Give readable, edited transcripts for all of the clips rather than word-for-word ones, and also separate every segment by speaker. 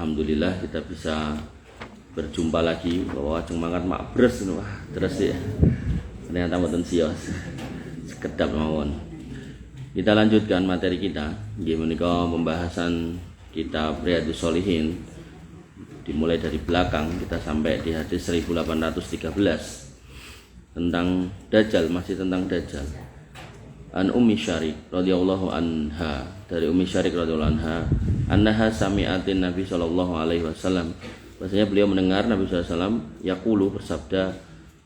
Speaker 1: Alhamdulillah kita bisa berjumpa lagi bahwa ajeng mangkat mak bres wah terus ya. Ternyata mboten sios. Sekedap mawon. Kita lanjutkan materi kita. Nggih menika pembahasan kitab Riyadhus Shalihin. Dimulai dari belakang kita sampai di hadis 1813 tentang Dajjal, masih tentang Dajjal. An Ummi Syarik radhiyallahu anha, dari Ummi Syarik radhiyallahu anha, annaha sami'atin Nabi sallallahu alaihi wasallam, bahasanya beliau mendengar Nabi sallallahu alaihi wasallam yaqulu, bersabda,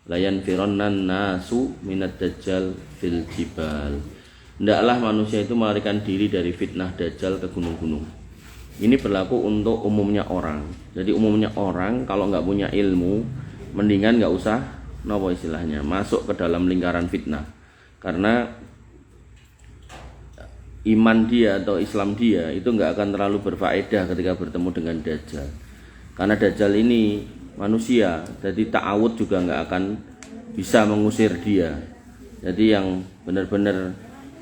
Speaker 1: la yanfirannan nasu minad dajjal fil jibal. Hendaklah manusia itu melarikan diri dari fitnah Dajjal ke gunung-gunung. Ini berlaku untuk umumnya orang. Jadi umumnya orang kalau nggak punya ilmu, mendingan nggak usah nopo istilahnya masuk ke dalam lingkaran fitnah. Karena iman dia atau Islam dia itu nggak akan terlalu berfaedah ketika bertemu dengan Dajjal. Karena Dajjal ini manusia, jadi ta'awud juga nggak akan bisa mengusir dia. Jadi yang benar-benar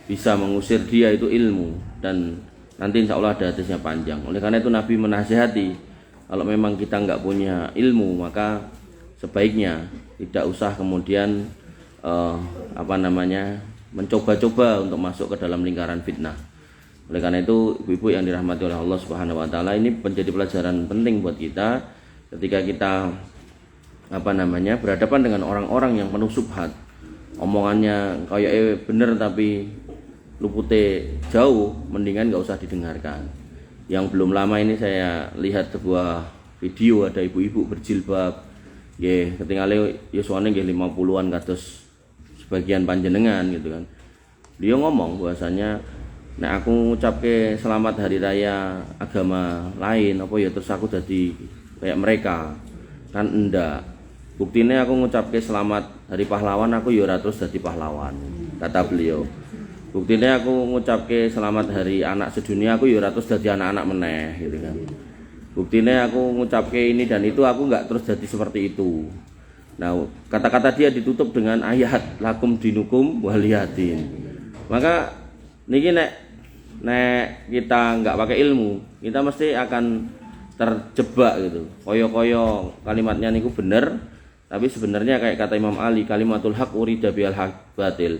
Speaker 1: bisa mengusir dia itu ilmu, dan nanti insya Allah ada hadisnya panjang. Oleh karena itu Nabi menasihati, kalau memang kita nggak punya ilmu maka sebaiknya tidak usah kemudian mencoba-coba untuk masuk ke dalam lingkaran fitnah. Oleh karena itu ibu-ibu yang dirahmati oleh Allah Subhanahu wa taala, ini menjadi pelajaran penting buat kita ketika kita berhadapan dengan orang-orang yang penuh subhat. Omongannya kayak bener tapi lupute jauh, mendingan nggak usah didengarkan. Yang belum lama ini saya lihat sebuah video, ada ibu-ibu berjilbab nggih, ketingale yuswane nggih 50-an kados sebagian panjenengan gitu kan. Dia ngomong bahwasanya nek aku ngucapke selamat hari raya agama lain apa ya terus aku jadi kayak mereka. Kan enggak. Buktinya aku ngucapke selamat hari pahlawan aku ya ora terus jadi pahlawan, kata beliau. Buktinya aku ngucapke selamat hari anak sedunia aku ya ora terus jadi anak-anak meneh gitu kan. Buktinya aku ngucapke ini dan itu aku enggak terus jadi seperti itu. Nah, kata-kata dia ditutup dengan ayat lakum dinukum waliyadin. Maka niki nek kita enggak pakai ilmu, kita mesti akan terjebak gitu. Koyo-koyo kalimatnya niku bener, tapi sebenarnya kayak kata Imam Ali, kalimatul haq urida bil haq batil.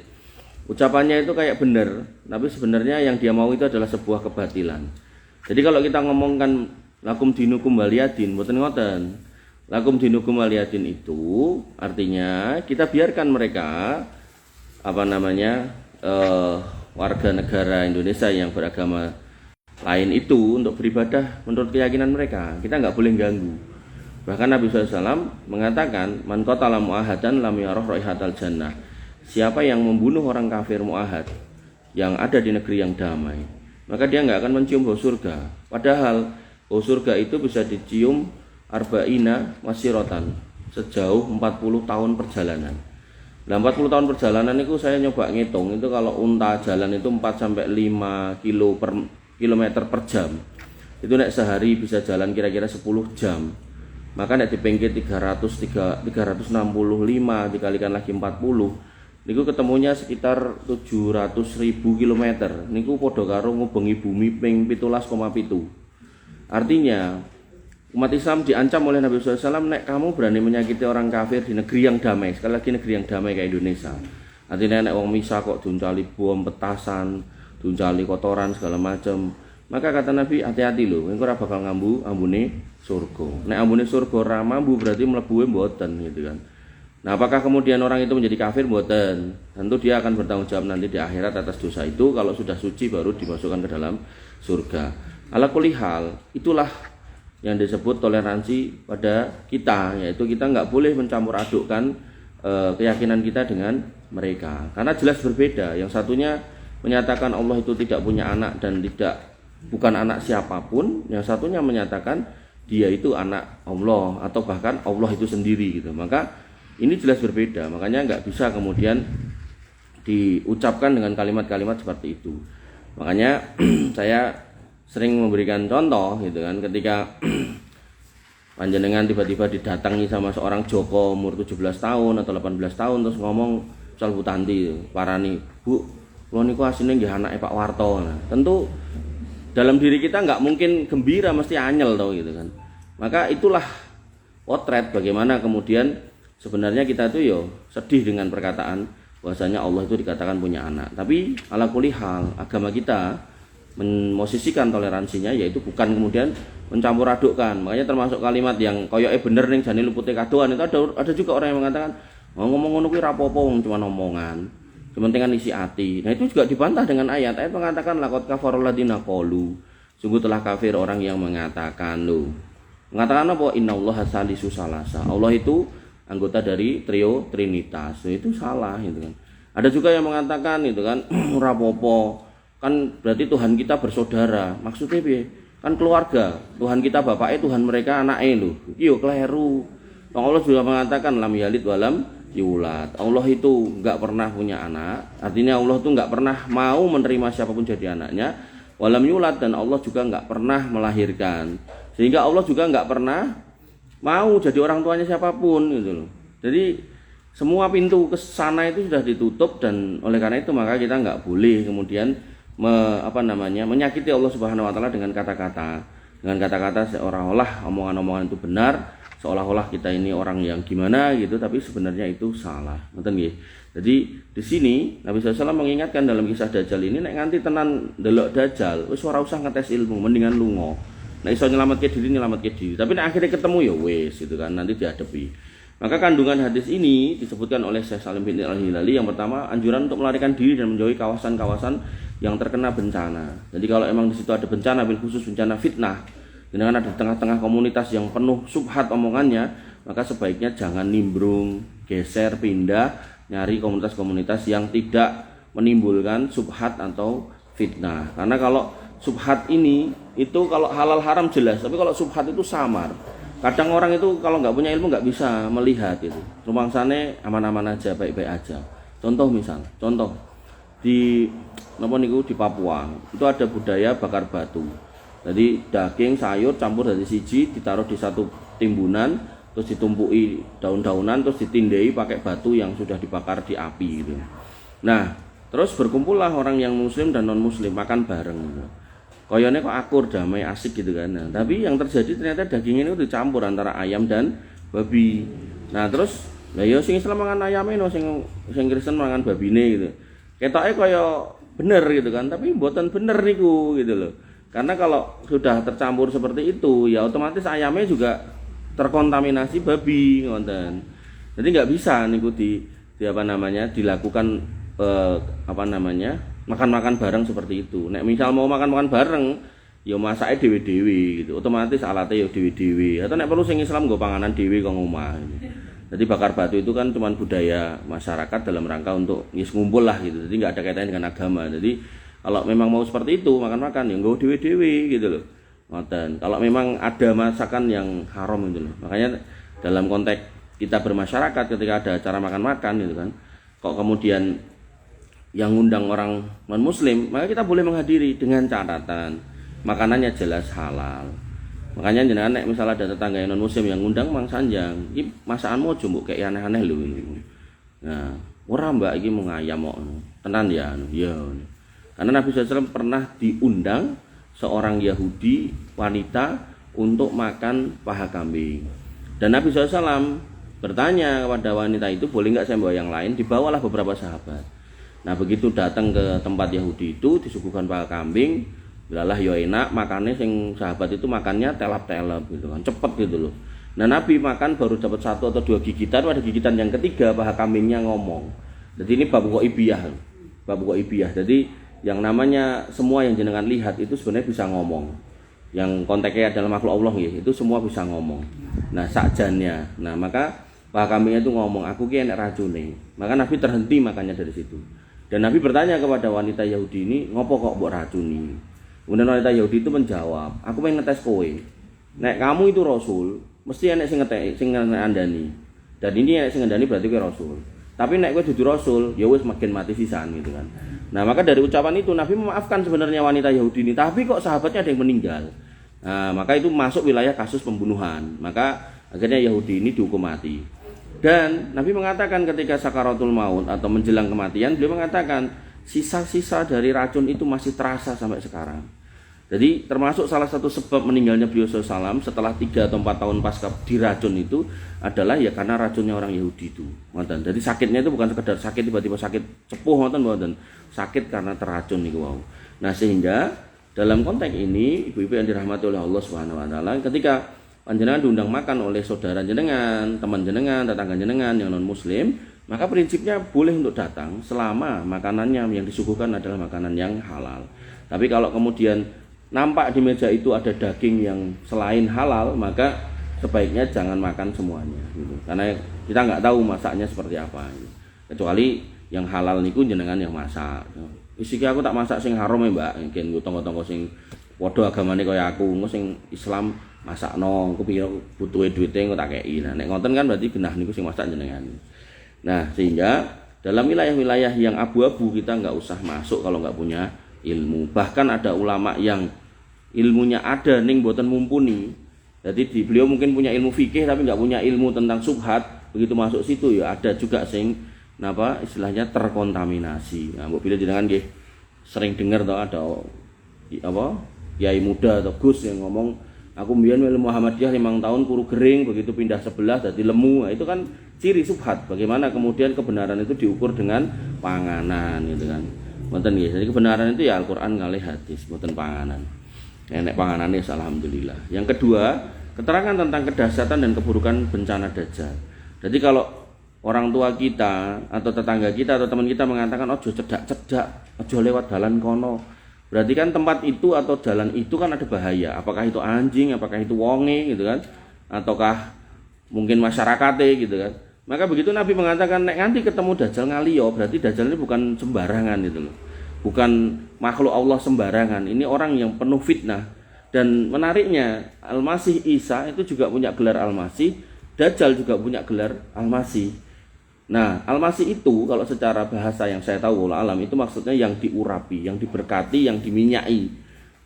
Speaker 1: Ucapannya itu kayak bener, tapi sebenarnya yang dia mau itu adalah sebuah kebatilan. Jadi kalau kita ngomongkan lakum dinukum waliyadin, mboten ngoten. Lakum dinukum waliyadin itu artinya kita biarkan mereka warga negara Indonesia yang beragama lain itu untuk beribadah menurut keyakinan mereka. Kita nggak boleh ganggu. Bahkan Nabi SAW mengatakan, man qatala mu'ahadan lam yarah raihatal jannah. Siapa yang membunuh orang kafir mu'ahad yang ada di negeri yang damai, maka dia nggak akan mencium bau surga. Padahal bau surga itu bisa dicium arba'ina masiratan, sejauh 40 tahun perjalanan. Nah, 40 tahun perjalanan itu saya nyoba ngitung, itu kalau unta jalan itu 4 sampai 5 kilometer per jam. Itu nek sehari bisa jalan kira-kira 10 jam. Maka nek dipengke 365 dikalikan lagi 40, niku ketemunya sekitar 700.000 kilometer. Niku padha karo ngubengi bumi ping 17,7. Artinya umat Islam diancam oleh Nabi SAW, nek kamu berani menyakiti orang kafir di negeri yang damai, sekali lagi negeri yang damai kayak Indonesia. Artinya nek wong misa kok duncali bom, petasan, duncali kotoran segala macam, maka kata Nabi hati-hati lho, engko ora bakal ngambu ambune surga. Nek ambune surga ora mambu berarti mlebu mboten gitu kan. Nah, apakah kemudian orang itu menjadi kafir? Mboten. Tentu dia akan bertanggung jawab nanti di akhirat atas dosa itu. Kalau sudah suci baru dimasukkan ke dalam surga. Ala kulli hal, itulah yang disebut toleransi pada kita, yaitu kita nggak boleh mencampur adukkan keyakinan kita dengan mereka, karena jelas berbeda. Yang satunya menyatakan Allah itu tidak punya anak dan bukan anak siapapun, yang satunya menyatakan dia itu anak Allah atau bahkan Allah itu sendiri gitu. Maka ini jelas berbeda, makanya nggak bisa kemudian diucapkan dengan kalimat-kalimat seperti itu. Makanya saya sering memberikan contoh gitu kan, ketika panjenengan tiba-tiba didatangi sama seorang Joko umur 17 tahun atau 18 tahun terus ngomong soal Bu Tanti, parani, Bu, kula niku asline nggih anake Pak Warto. Nah, tentu dalam diri kita nggak mungkin gembira, mesti anyel tau gitu kan. Maka itulah potret bagaimana kemudian sebenarnya kita tuh yo sedih dengan perkataan bahwasanya Allah itu dikatakan punya anak. Tapi ala kulli hal agama kita memosisikan toleransinya, yaitu bukan kemudian mencampur adukkan. Makanya termasuk kalimat yang koyoke bener ning jane lupute kadoan itu ada juga orang yang mengatakan ngomong ngono kuwi rapopo wong cuma omongan. Kepentingan isi hati. Nah itu juga dibantah dengan ayat mengatakan laqad kafarul ladina qalu, sungguh telah kafir orang yang mengatakan mengatakan apa? Innallaha salisu salasa. Allah itu anggota dari trio trinitas. Itu salah gitu kan. Ada juga yang mengatakan itu kan rapopo. Kan berarti Tuhan kita bersaudara. Maksudnya piye? Kan keluarga. Tuhan kita bapaknya, Tuhan mereka anaknya lho. Iyo keliru. Allah juga mengatakan lam yalid walam yulad. Allah itu enggak pernah punya anak. Artinya Allah itu enggak pernah mau menerima siapapun jadi anaknya. Walam yulad, dan Allah juga enggak pernah melahirkan. Sehingga Allah juga enggak pernah mau jadi orang tuanya siapapun gitu loh. Jadi semua pintu ke sana itu sudah ditutup, dan oleh karena itu maka kita enggak boleh kemudian menyakiti Allah Subhanahu wa taala dengan kata-kata seolah-olah omongan-omongan itu benar, seolah-olah kita ini orang yang gimana gitu, tapi sebenarnya itu salah. Ngoten nggih. Jadi di sini Nabi SAW mengingatkan dalam kisah Dajjal ini, nek nganti tenan ndelok Dajjal wis ora usah ngetes ilmu, mendingan lunga. Nek iso nyelametke diri. Tapi nek akhirnya ketemu ya wis gitu kan, nanti dihadapi. Maka kandungan hadis ini disebutkan oleh Syekh Salim bin Al-Hilali, yang pertama anjuran untuk melarikan diri dan menjauhi kawasan-kawasan yang terkena bencana. Jadi kalau emang di situ ada bencana, bil khusus bencana fitnah, dengan ada tengah-tengah komunitas yang penuh subhat omongannya, maka sebaiknya jangan nimbrung, geser, pindah, nyari komunitas-komunitas yang tidak menimbulkan subhat atau fitnah. Karena kalau subhat ini itu kalau halal haram jelas, tapi kalau subhat itu samar. Kadang orang itu kalau nggak punya ilmu nggak bisa melihat itu. Rumangsane aman-aman aja, baik-baik aja. Contoh di di Papua itu ada budaya bakar batu. Jadi daging sayur campur dari siji, ditaruh di satu timbunan, terus ditumpui daun-daunan, terus ditindai pakai batu yang sudah dibakar di api gitu. Nah, terus berkumpullah orang yang muslim dan non muslim makan bareng gitu. Koyone kok akur, damai, asik gitu kan. Nah, tapi yang terjadi ternyata daging ini udah dicampur antara ayam dan babi. Nah, terus lah ya sing Islam mangan ayame no, sing Kristen mangan babine gitu. Ketoke kaya bener gitu kan, tapi mboten bener niku gitu loh. Karena kalau sudah tercampur seperti itu, ya otomatis ayamnya juga terkontaminasi babi ngoten. Jadi nggak bisa niku dilakukan makan-makan bareng seperti itu. Nek misal mau makan-makan bareng, ya masake dhewe-dhewe gitu. Otomatis alatnya ya dhewe-dhewe. Atau nek perlu sing Islam nggo panganan dhewe kok omah. Jadi bakar batu itu kan cuma budaya masyarakat dalam rangka untuk ngumpul lah gitu. Jadi nggak ada kaitannya dengan agama. Jadi kalau memang mau seperti itu makan-makan ya nggo dhewe-dhewe gitu loh. Ngoten. Kalau memang ada masakan yang haram gitu loh. Makanya dalam konteks kita bermasyarakat ketika ada acara makan-makan gitu kan, kok kemudian yang ngundang orang non-muslim, maka kita boleh menghadiri dengan catatan makanannya jelas halal. Makanya jenengan nek misalnya ada tetangga yang non-muslim yang ngundang Mang Sanjang, iki masakanmu aja mbok kayak aneh-aneh lho. Nah, ora Mbak iki mau ngayam kok. Tenan ya. Ya. Karena Nabi SAW pernah diundang seorang Yahudi wanita untuk makan paha kambing. Dan Nabi SAW bertanya kepada wanita itu, boleh nggak saya bawa yang lain? Dibawalah beberapa sahabat. Nah begitu datang ke tempat Yahudi itu disuguhkan paha kambing, bilalah yo enak, makannya sing sahabat itu makannya telap-telap gitu kan, cepet gitu loh. Nah Nabi makan baru dapat 1 atau 2 gigitan, pada gigitan yang ketiga paha kambingnya ngomong. Jadi ini bab ghaibiyah. Jadi yang namanya semua yang jenengan lihat itu sebenarnya bisa ngomong. Yang konteksnya adalah makhluk Allah ya, itu semua bisa ngomong. Nah sakjannya, nah maka paha kambingnya itu ngomong, aku ki enek racune. Maka Nabi terhenti makannya dari situ. Dan Nabi bertanya kepada wanita Yahudi ini, ngopo kok mbok racuni? Kemudian wanita Yahudi itu menjawab, aku pengen ngetes kowe. Nek kamu itu rasul, mesti enek sing ngandani. Dan ini enek sing ngandani berarti kowe rasul. Tapi nek kowe dudu rasul, ya wis makin mati sisan gitu kan. Nah, maka dari ucapan itu Nabi memaafkan sebenarnya wanita Yahudi ini, tapi kok sahabatnya ada yang meninggal. Nah, maka itu masuk wilayah kasus pembunuhan. Maka akhirnya Yahudi ini dihukum mati. Dan Nabi mengatakan ketika sakaratul maut atau menjelang kematian, beliau mengatakan sisa-sisa dari racun itu masih terasa sampai sekarang. Jadi termasuk salah satu sebab meninggalnya beliau SAW setelah 3 atau 4 tahun pasca diracun itu adalah ya karena racunnya orang Yahudi itu. Jadi sakitnya itu bukan sekedar sakit tiba-tiba sakit cepuh, sakit karena terracun niku wau. Nah, sehingga dalam konteks ini ibu-ibu yang dirahmati oleh Allah Subhanahu wa taala, ketika panjenengan diundang makan oleh saudara jenengan, teman jenengan, tetangga jenengan yang non muslim, maka prinsipnya boleh untuk datang selama makanannya yang disuguhkan adalah makanan yang halal. Tapi kalau kemudian nampak di meja itu ada daging yang selain halal, maka sebaiknya jangan makan semuanya gitu. Karena kita nggak tahu masaknya seperti apa gitu. Kecuali yang halal niku jenengan yang masak. Isiki aku tak masak sing haram ya mbak, mungkin gue tonggo-tonggo sing podo agamane kaya aku, engko sing Islam masakno, aku pikir butuhe duite engko tak kei. Nah, nek ngoten kan berarti genah niku sing masak jenengan. Nah, sehingga dalam wilayah-wilayah yang abu-abu kita nggak usah masuk kalau nggak punya ilmu. Bahkan ada ulama yang ilmunya ada ning boten mumpuni. Jadi beliau mungkin punya ilmu fikih tapi nggak punya ilmu tentang subhat. Begitu masuk situ ya ada juga sing napa istilahnya terkontaminasi. Nah, mbok pilih jenengan nggih sering dengar toh ada apa kiai muda atau Gus yang ngomong aku mbiyen ilmu Muhammadiyah 5 tahun kuru gering, begitu pindah sebelah jadi lemu. Nah, itu kan ciri subhat. Bagaimana kemudian kebenaran itu diukur dengan panganan gitu kan. Mboten nggih. Jadi kebenaran itu ya Al-Qur'an kalih hadis, mboten panganan. Nek panganane alhamdulillah. Yang kedua, keterangan tentang kedahsyatan dan keburukan bencana Dajjal. Jadi kalau orang tua kita atau tetangga kita atau teman kita mengatakan ojo cedak-cedak, ojo lewat dalan kono. Berarti kan tempat itu atau jalan itu kan ada bahaya. Apakah itu anjing, apakah itu wonge gitu kan? Ataukah mungkin masyarakate gitu kan? Maka begitu Nabi mengatakan nek nganti ketemu Dajjal ngaliyo, berarti Dajjal ini bukan sembarangan gitu loh. Bukan makhluk Allah sembarangan. Ini orang yang penuh fitnah. Dan menariknya Al-Masih Isa itu juga punya gelar Al-Masih, Dajjal juga punya gelar Al-Masih. Nah, Al-Masih itu kalau secara bahasa yang saya tahu wallahu alam itu maksudnya yang diurapi, yang diberkati, yang diminyai.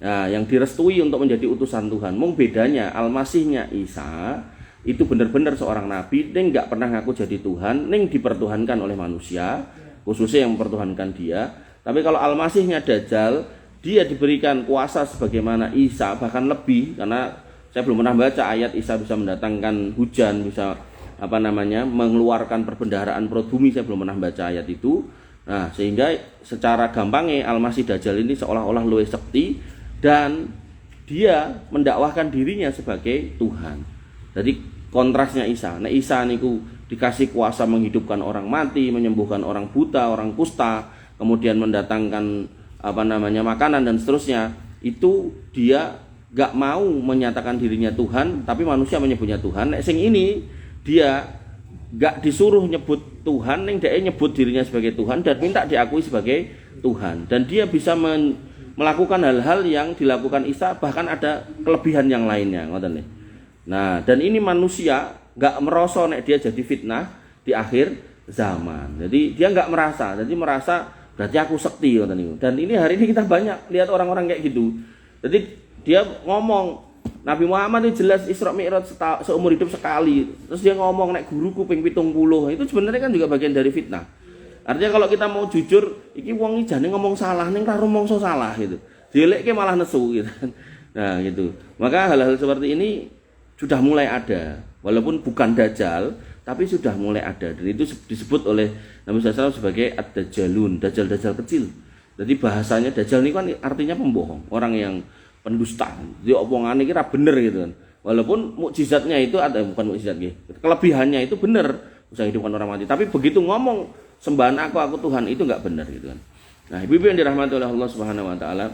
Speaker 1: Nah, yang direstui untuk menjadi utusan Tuhan. Mung bedanya Al-Masihnya Isa itu benar-benar seorang nabi, ning nggak pernah ngaku jadi Tuhan, ning dipertuhankan oleh manusia, khususnya yang mempertuhankan dia. Tapi kalau Al-Masihnya Dajjal, dia diberikan kuasa sebagaimana Isa, bahkan lebih, karena saya belum pernah baca ayat Isa bisa mendatangkan hujan, bisa mengeluarkan perbendaharaan perut bumi, saya belum pernah baca ayat itu. Nah, sehingga secara gampangnya Al-Masih Dajjal ini seolah-olah luwih sekti dan dia mendakwahkan dirinya sebagai Tuhan. Jadi kontrasnya Isa. Nah, Isa niku dikasih kuasa menghidupkan orang mati, menyembuhkan orang buta, orang kusta, kemudian mendatangkan makanan dan seterusnya. Itu dia gak mau menyatakan dirinya Tuhan, tapi manusia menyebutnya Tuhan. Nek sing ini dia gak disuruh nyebut Tuhan, ning dia nyebut dirinya sebagai Tuhan dan minta diakui sebagai Tuhan. Dan dia bisa melakukan hal-hal yang dilakukan Isa, bahkan ada kelebihan yang lainnya, ngoten nih. Nah, dan ini manusia gak merasa nek dia jadi fitnah di akhir zaman. Jadi dia gak merasa, jadi merasa berarti aku sekti, ngoten niku. Dan ini hari ini kita banyak lihat orang-orang kayak gitu. Jadi dia ngomong Nabi Muhammad itu jelas Isra Mi'raj seumur hidup sekali. Terus dia ngomong nek guruku ping 70. Itu sebenarnya kan juga bagian dari fitnah. Artinya kalau kita mau jujur, iki wong iki jane ngomong salah ning ra rumangsa salah gitu. Dielekke malah nesu gitu. Nah, gitu. Maka hal-hal seperti ini sudah mulai ada. Walaupun bukan Dajjal, tapi sudah mulai ada. Dan itu disebut oleh Nabi SAW sebagai ad-dajjalun, dajjal-dajjal kecil. Jadi bahasanya Dajjal ini kan artinya pembohong, orang yang pendusta. Jadi omongane kira bener gitu kan. Walaupun mukjizatnya itu ada, bukan mukjizat nggih. Kelebihannya itu bener, bisa hidupkan orang mati. Tapi begitu ngomong sembahan aku Tuhan itu enggak benar gitu kan. Nah, ibu-ibu yang dirahmati oleh Allah Subhanahu wa taala.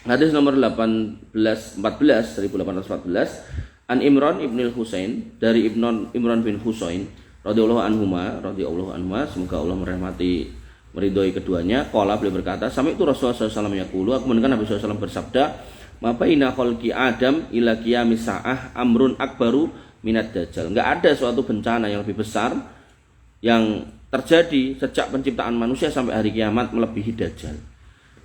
Speaker 1: Hadis nomor 1814 An Imran ibnul Husain dari Imran bin Husain radhiyallahu anhuma, semoga Allah merahmati meridhoi keduanya. Qala beliau berkata, sami itu Rasulullah sallallahu alaihi wasallam yaqulu, aku mendengar Nabi sallallahu alaihi wasallam bersabda, ma baina khalqi Adam ila qiyamis saah amrun akbaru minad dajjal. Enggak ada suatu bencana yang lebih besar yang terjadi sejak penciptaan manusia sampai hari kiamat melebihi dajjal.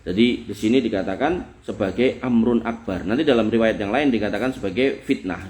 Speaker 1: Jadi di sini dikatakan sebagai amrun akbar. Nanti dalam riwayat yang lain dikatakan sebagai fitnah.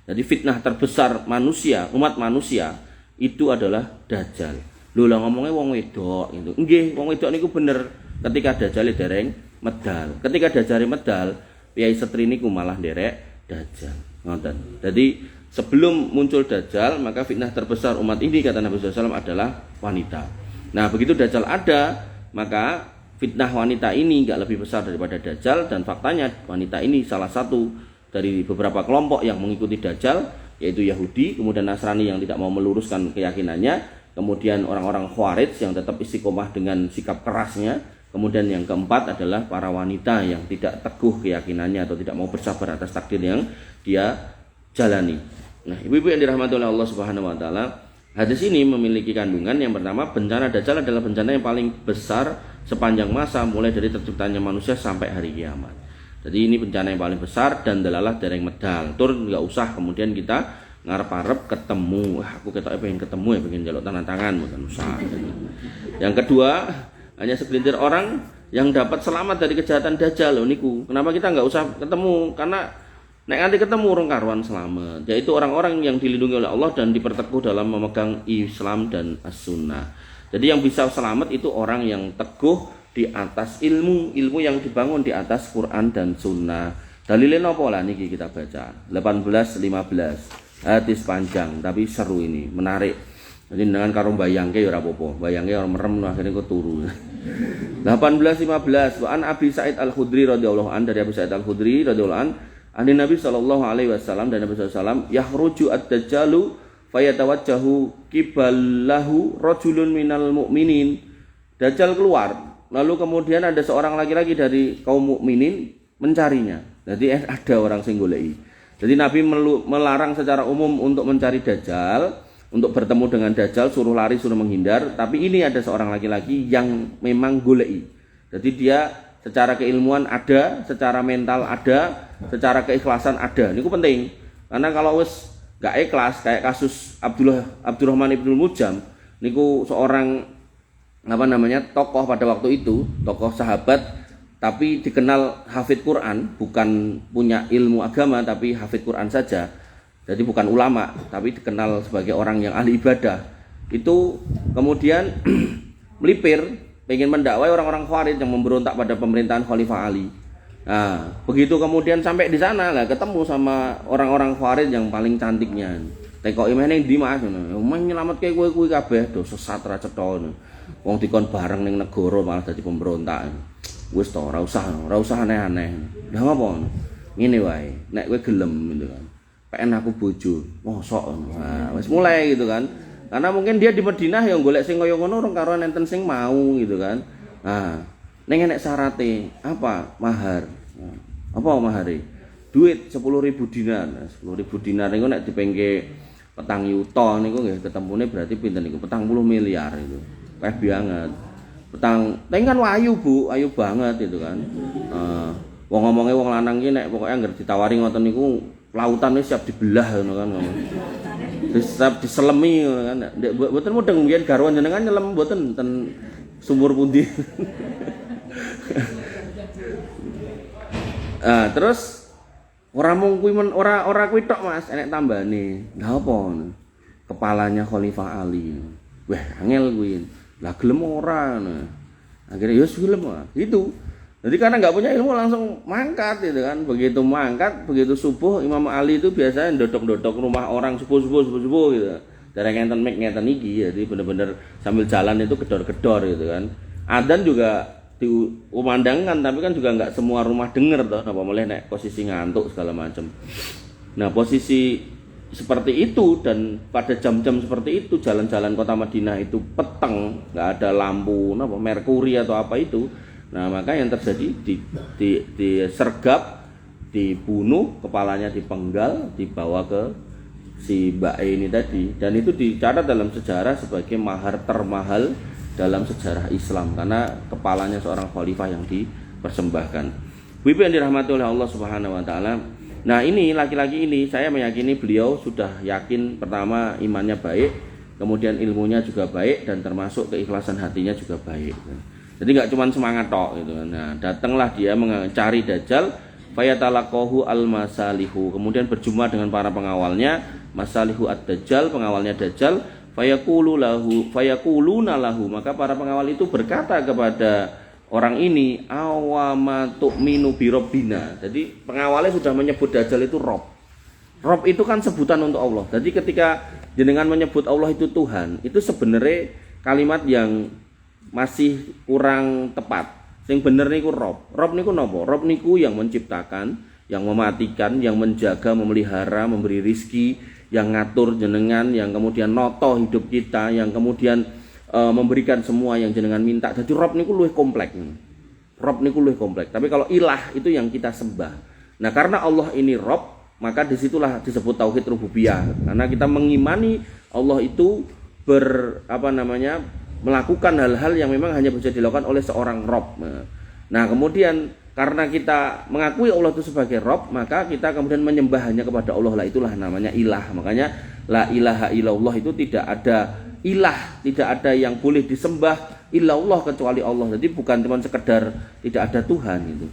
Speaker 1: Jadi fitnah terbesar manusia, umat manusia itu adalah dajjal. Lho lah ngomongnya wong wedok gitu. Nggih, wong wedok niku bener ketika dajjal dereng medal. Ketika dajjal medal, piyai setri niku malah nderek dajjal. Ngoten. Jadi sebelum muncul dajjal, maka fitnah terbesar umat ini kata Nabi SAW adalah wanita. Nah, begitu dajjal ada, maka fitnah wanita ini enggak lebih besar daripada dajjal, dan faktanya wanita ini salah satu dari beberapa kelompok yang mengikuti dajjal, yaitu Yahudi, kemudian Nasrani yang tidak mau meluruskan keyakinannya, kemudian orang-orang Khawarij yang tetap istiqomah dengan sikap kerasnya, kemudian yang keempat adalah para wanita yang tidak teguh keyakinannya atau tidak mau bersabar atas takdir yang dia jalani. Nah, ibu-ibu yang dirahmati oleh Allah Subhanahu wa taala, hadis ini memiliki kandungan yang pertama, bencana dajjal adalah bencana yang paling besar sepanjang masa mulai dari terciptanya manusia sampai hari kiamat. Jadi ini bencana yang paling besar dan delalah dereng medal. Tur enggak usah kemudian kita ngarep-arep ketemu. Aku ketok pengen ketemu ya, pengen jaluk tangan bukan usah. Yang kedua, hanya segelintir orang yang dapat selamat dari kejahatan dajjal loh niku. Kenapa kita enggak usah ketemu? Karena nek nanti ketemu orang karuan selamat, yaitu orang-orang yang dilindungi oleh Allah dan diperteguh dalam memegang Islam dan As-Sunnah. Jadi yang bisa selamat itu orang yang teguh di atas ilmu yang dibangun di atas Quran dan Sunnah. Dalilnya apa lah niki kita baca 18-15 hadis panjang tapi seru ini, menarik. Jadi dengan karo bayangke ya ora apa-apa, bayangke orang merem akhirnya kok turu. 18-15 wa an Abi Sa'id Al-Khudri radhiyallahu an, dari Abi Sa'id Al-Khudri radhiyallahu an, ani Nabi sallallahu alaihi wasallam, dan Nabi sallallahu alaihi wasallam, yahruju ad-dajjalu fayatawajjahu kiballahu rajulun minal mu'minin. Dajjal keluar, lalu kemudian ada seorang laki-laki dari kaum mukminin mencarinya. Jadi ada orang sing goleki. Jadi Nabi melarang secara umum untuk mencari dajjal, untuk bertemu dengan dajjal, suruh lari, suruh menghindar, tapi ini ada seorang laki-laki yang memang goleki. Jadi dia secara keilmuan ada, secara mental ada, secara keikhlasan ada. Ini penting. Karena kalau wis gak ikhlas kayak kasus Abdurrahman ibnul Muljam, niku seorang tokoh pada waktu itu, tokoh sahabat tapi dikenal hafid Quran, bukan punya ilmu agama tapi hafid Quran saja. Jadi bukan ulama tapi dikenal sebagai orang yang ahli ibadah. Itu kemudian melipir pengen mendakwai orang-orang Khawarij yang memberontak pada pemerintahan Khalifah Ali. Nah, begitu kemudian sampai di sana lah ketemu sama orang-orang Khawarij yang paling cantiknya. Tekoki meneh ndi Mas ngono. Omong nyelametke kowe kabeh do sesat ra cetha ngono. Wong dikon bareng ning negara malah dadi pemberontak. Wis to ora usah aneh-aneh. Lah apa? Ngene wae. Nek kowe gelem gitu kan. Pengen aku bojo. Mosok ngono. Nah, wis mulai gitu kan. Karena mungkin dia di Madinah yang golek sing kaya ngono orang karo enten sing mau gitu kan. Nah, ning enek syarate apa? Mahar. Nah, apa mahare? Duit 10.000 dinar. Nah, 10.000 dinar niku nek dipengke 4 yuta niku nggih ketemune berarti pinten niku? 40 miliar itu. Kayak banget. Tapi kan ayu Bu, ayu banget itu kan. Wong ngomongnya wong lanang ki nek pokoke anggere ditawari ngoten niku lautan wis siap dibelah ngono kan. Siap diselemi ngono kan. Ndek mboten mudeng mbiyen garwan jenengan nyelem mboten ten sumur pundi. Terus ora mung kuwi ora kuwi tok Mas, enek tambane. Lah apa? Kepalanya Khalifah Ali. Wah, angel kuwi. Lah gelem ora ngono. Akhirnya ya gelem gitu. Jadi karena nggak punya ilmu langsung mangkat gitu kan. Begitu mangkat, begitu subuh Imam Ali itu biasanya dodok-dodok rumah orang subuh gitu. Dari ngenten mik ngenten iki, jadi bener-bener sambil jalan itu gedor-gedor gitu kan. Adzan juga diumandangkan, tapi kan juga nggak semua rumah denger toh, napa boleh nek posisi ngantuk segala macam. Nah, posisi seperti itu dan pada jam-jam seperti itu jalan-jalan kota Madinah itu peteng, nggak ada lampu napa merkuri atau apa itu. Nah, maka yang terjadi disergap, dibunuh, kepalanya dipenggal, dibawa ke si Mbak E ini tadi, dan itu dicatat dalam sejarah sebagai mahar termahal dalam sejarah Islam karena kepalanya seorang khalifah yang dipersembahkan. Ibu yang dirahmati oleh Allah Subhanahu wa taala. Nah, ini laki-laki ini saya meyakini beliau sudah yakin, pertama imannya baik, kemudian ilmunya juga baik, dan termasuk keikhlasan hatinya juga baik. Jadi nggak cuma semangat tok gitu. Nah, datanglah dia mencari dajjal, fayatalaqahu al-masalihu. Kemudian berjumpa dengan para pengawalnya, masalihu ad-dajjal, pengawalnya dajjal, fayaquluna lahu. Maka para pengawal itu berkata kepada orang ini awama tu'minu bi rabbina. Jadi pengawalnya sudah menyebut Dajjal itu Rob. Rob itu kan sebutan untuk Allah. Jadi ketika jenengan menyebut Allah itu Tuhan, itu sebenarnya kalimat yang masih kurang tepat. Sing bener niku Rob. Rob niku napa? Rob niku yang menciptakan, yang mematikan, yang menjaga, memelihara, memberi rizki, yang ngatur jenengan, yang kemudian noto hidup kita, yang kemudian memberikan semua yang jenengan minta. Jadi Rob niku luwih kompleks. Rob niku luwih kompleks. Tapi kalau ilah itu yang kita sembah. Nah, karena Allah ini Rob, maka disitulah disebut tauhid rububiyah. Karena kita mengimani Allah itu melakukan hal-hal yang memang hanya bisa dilakukan oleh seorang Rob. Nah, kemudian karena kita mengakui Allah itu sebagai Rob, maka kita kemudian menyembah hanya kepada Allah. Lah itulah namanya ilah. Makanya la ilaha illallah itu tidak ada ilah, tidak ada yang boleh disembah illallah kecuali Allah. Jadi bukan cuma sekedar tidak ada Tuhan itu,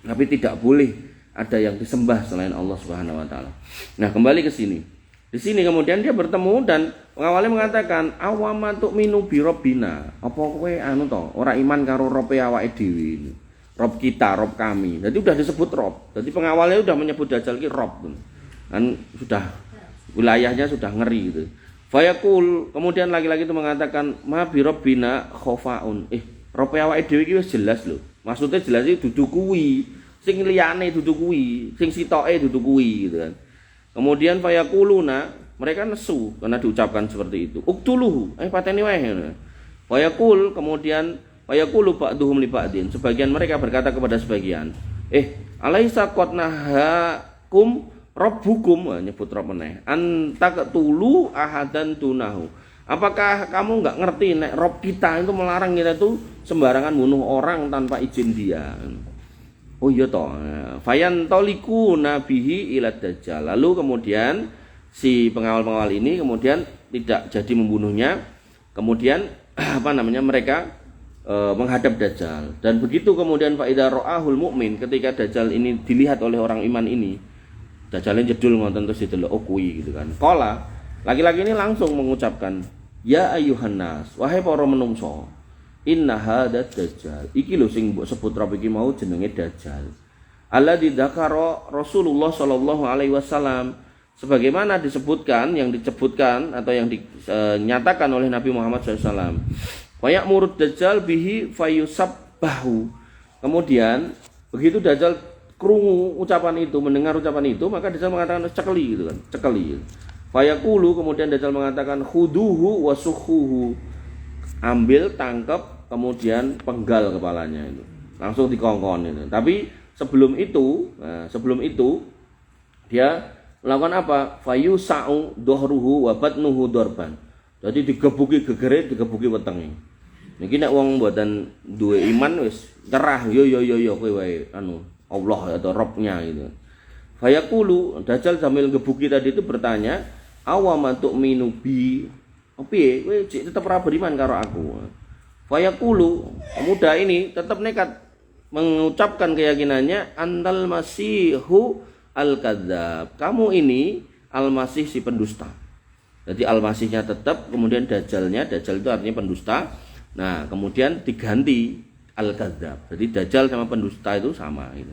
Speaker 1: tapi tidak boleh ada yang disembah selain Allah Subhanahu wa taala. Nah, kembali ke sini. Di sini kemudian dia bertemu dan pengawalnya mengatakan awama tu'minu bi rabbina. Apa kowe ora iman karo Rob awake dhewe. Rob kita, Rob kami. Jadi sudah disebut Rob. Jadi pengawalnya sudah menyebut Dajjal ki Rob. Kan sudah wilayahnya sudah ngeri gitu. Fayaqul, kemudian lagi-lagi itu mengatakan ma bi rabbina khofaun. Rob awake dhewe iki wis jelas lho. Maksudnya jelas iki dudu kuwi. Sing liyane dudu kuwi, sing sitoke dudu kuwi gitu kan. Kemudian fayaquluna, mereka nesu karena diucapkan seperti itu. Uktuluhu, pateni wae. Fayaqul, kemudian fayaqulu ba'duhum li ba'din. Sebagian mereka berkata kepada sebagian, alaisa qad nahakum rabbukum, nyebut Rabb meneh. Antaqtulu ahadan tunahu. Apakah kamu enggak ngerti nek Rabb kita itu melarang kita itu sembarangan bunuh orang tanpa izin dia? Oh iya toh. Fayan toliku nabihi ila Dajjal. Lalu kemudian si pengawal-pengawal ini kemudian tidak jadi membunuhnya. Kemudian mereka menghadap Dajjal. Dan begitu kemudian faida ra'ahul mu'min, ketika Dajjal ini dilihat oleh orang iman ini, Dajjalnya jedul ngoten terus didelok kuwi gitu kan. Qala, laki-laki ini langsung mengucapkan, ya ayyuhan nas, wahai para menungso, inna hadza Dajjal. Iki lho sing mbok sebut Rabb iki mau jenenge Dajjal. Alladzi dzakara Rasulullah sallallahu alaihi wasallam, sebagaimana disebutkan atau yang dinyatakan oleh Nabi Muhammad SAW. Wa ya'muru Dajjal bihi fayusabbahu. Kemudian begitu Dajjal krungu ucapan itu, mendengar ucapan itu, maka Dajjal mengatakan cekeli gitu kan, cekeli. Fayaqulu, kemudian Dajjal mengatakan khuduhu wa sukhuhu. Ambil, tangkap, kemudian penggal kepalanya itu, langsung dikongkon itu. Tapi sebelum itu dia melakukan apa? Fayusa'u dohruhu wa batnuhu dorban. Jadi digebuki gegere, digebuki wetenge. Niki nek wong mboten duwe iman wis cerah, yo kowe wae Allah atau Robnya gitu. Fayaqulu, Dajjal sambil gebuki tadi itu bertanya, awama tu'minu bi, piye kowe tetep ora beriman karo aku. Fayaqulu, pemuda ini tetap nekat mengucapkan keyakinannya, antal masihu al-kadzdzab. Kamu ini al-masih si pendusta. Jadi al-masihnya tetap, kemudian Dajjal itu artinya pendusta. Nah, kemudian diganti al-kadzdzab. Jadi Dajjal sama pendusta itu sama gitu.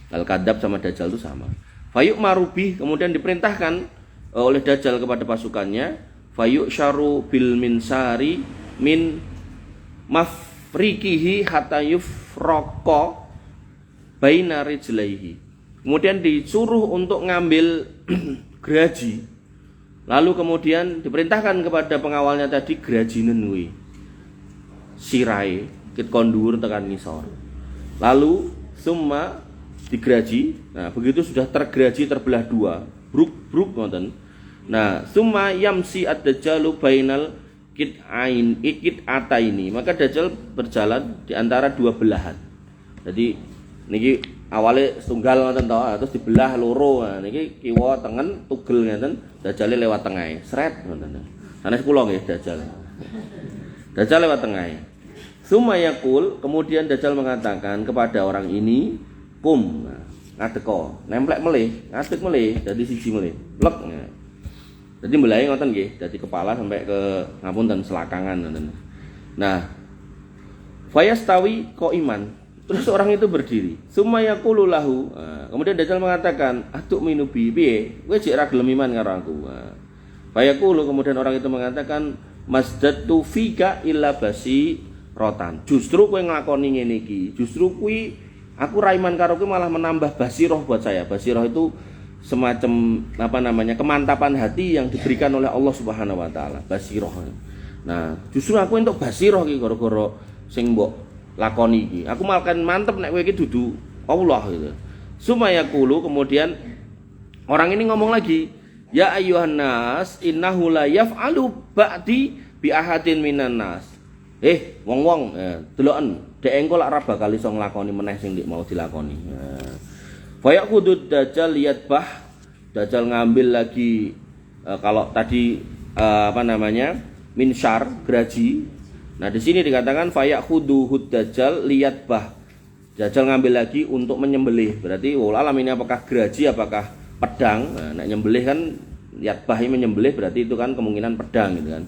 Speaker 1: Al-kadzdzab sama Dajjal itu sama. Fayuk marubi, kemudian diperintahkan oleh Dajjal kepada pasukannya, fayuk syaru bil minsari min mafrikihi hatta yufraqa baina rijlaihi. Kemudian disuruh untuk ngambil geraji. Lalu kemudian diperintahkan kepada pengawalnya tadi gerajinen kuwi. Sirai kit kondur tekan ngisor. Lalu summa digeraji. Nah, begitu sudah tergeraji terbelah dua, bruk ngoten. Nah, summa yamsi ad-dajjalu bainal ikit ataini. Maka Dajjal berjalan di antara dua belahan. Jadi niki awalnya setunggal ngoten to, terus dibelah loro. Nah, niki kiwa tengen tugel ngoten, Dajjal lewat tengah. Sret ngoten. Sanes kula nggih Dajjal. Dajjal lewat tengah. Summa yaqul, kemudian Dajjal mengatakan kepada orang ini, kum, ngadeko, nemplek melih, ngadek melih, dadi siji melih. Plek. Jadi mulai ngoten nggih, dari kepala sampai ke ngapunten selakangan ngoten. Nah, Fayastawi qaiman. Terus orang itu berdiri. Summa yaqulu lahu. Kemudian Dajjal mengatakan, "Atuk minubi piye? Kowe jek ra gelem iman karo aku." Fayaqulu, kemudian orang itu mengatakan, "Masdatu fika illa basi rotan." Justru kowe nglakoni ngene iki, justru kuwi aku ra iman karo kowe malah menambah basiroh buat saya. Basiroh itu semacam kemantapan hati yang diberikan oleh Allah Subhanahu wa taala, basiroh. Nah, justru aku entuk basiroh iki gara-gara sing mbok lakoni iki. Aku malah kan mantep nek kowe iki dudu Allah gitu. Sumaya qulu, kemudian orang ini ngomong lagi, "Ya ayyuhan nas, innahu la yaf'alu ba'di bi ahadin minan nas." Wong-wong, deloken, dek engko lak ra bakal iso nglakoni meneh sing dik mau dilakoni. Fa yaqudud Dajjal liyatbah. Dajjal ngambil lagi kalau tadi minsyar, geraji. Nah, di sini dikatakan fayakhuduhud Dajjal liyatbah. Dajjal ngambil lagi untuk menyembelih. Berarti alam ini apakah geraji, apakah pedang? Nah, nyembelih kan yatbah ini menyembelih, berarti itu kan kemungkinan pedang gitu kan.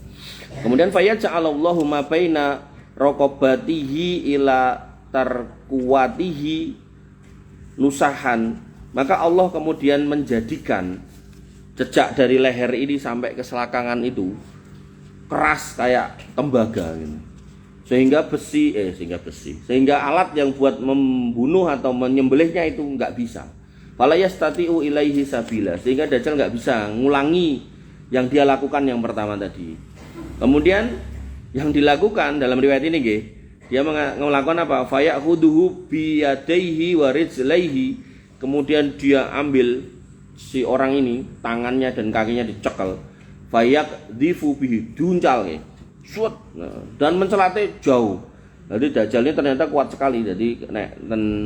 Speaker 1: Kemudian fayaj'alallahu ma baina raqabatihi ila tarkuwatihi nusahan. Maka Allah kemudian menjadikan jejak dari leher ini sampai ke selakangan itu keras kayak tembaga gitu. Sehingga alat yang buat membunuh atau menyembelihnya itu enggak bisa. Fala yastati'u ilaihi sabila, sehingga Dajjal enggak bisa ngulangi yang dia lakukan yang pertama tadi. Kemudian yang dilakukan dalam riwayat ini nggih, dia melakukan apa? Fayakhuduhu biyadaihi wa rijlaihi. Kemudian dia ambil si orang ini, tangannya dan kakinya dicekel. Fayak difu bihi, duncal ya, dan mencelate jauh. Jadi Dajjal ini ternyata kuat sekali. Jadi dan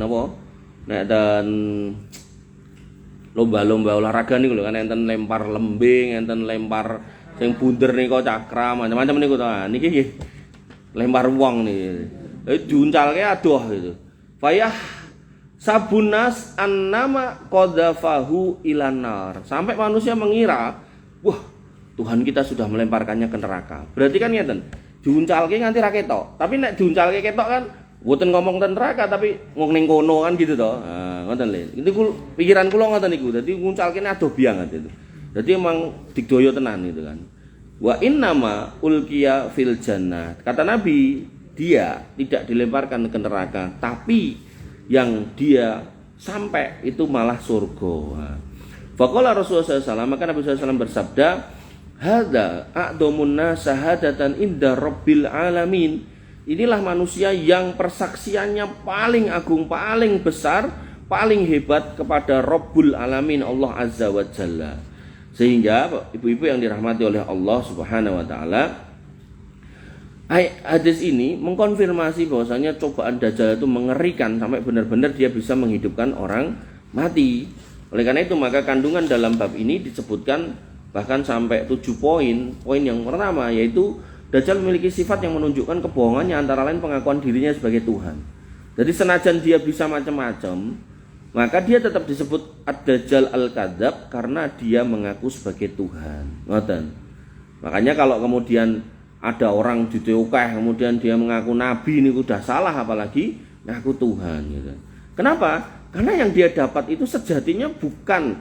Speaker 1: lomba-lomba olahraga nih kan, enten lempar lembing, enten lempar sing bunder niku cakram, macam-macam niku to. Niki nggih lempar wong nih. Duncalke adoh gitu. Fayah sabunas annama qadzafahu ilanar. Sampai manusia mengira, wah, Tuhan kita sudah melemparkannya ke neraka. Berarti kan ngeten, diuncalke nganti ra ketok. Tapi nek diuncalke ketok kan mboten ngomong ten neraka tapi ngomong ning kono kan gitu to. Ngoten lho. Itu pikiran kula ngoten niku. Dadi nguncalke adoh bianget itu. Dadi emang digdoyo tenan gitu kan. Wa innama ulqiya fil jannah. Kata Nabi, dia tidak dilemparkan ke neraka, tapi yang dia sampai itu malah surga. Faqala Rasulullah SAW, maka Nabi SAW bersabda, "Hadza a'dhamun nas syahadatan inda rabbil alamin." Inilah manusia yang persaksiannya paling agung, paling besar, paling hebat kepada Rabbul Alamin, Allah Azza wa Jalla. Sehingga ibu-ibu yang dirahmati oleh Allah Subhanahu wa taala, hadis ini mengkonfirmasi bahwasanya cobaan Dajjal itu mengerikan sampai benar-benar dia bisa menghidupkan orang mati. Oleh karena itu maka kandungan dalam bab ini disebutkan bahkan sampai 7 poin. Poin yang pertama yaitu Dajjal memiliki sifat yang menunjukkan kebohongannya, antara lain pengakuan dirinya sebagai Tuhan. Jadi senajan dia bisa macam-macam, maka dia tetap disebut Ad-Dajjal Al-Kadzab karena dia mengaku sebagai Tuhan. Ngoten. Makanya kalau kemudian ada orang diteukeh kemudian dia mengaku nabi, ini udah salah, apalagi ngaku Tuhan gitu. Kenapa? Karena yang dia dapat itu sejatinya bukan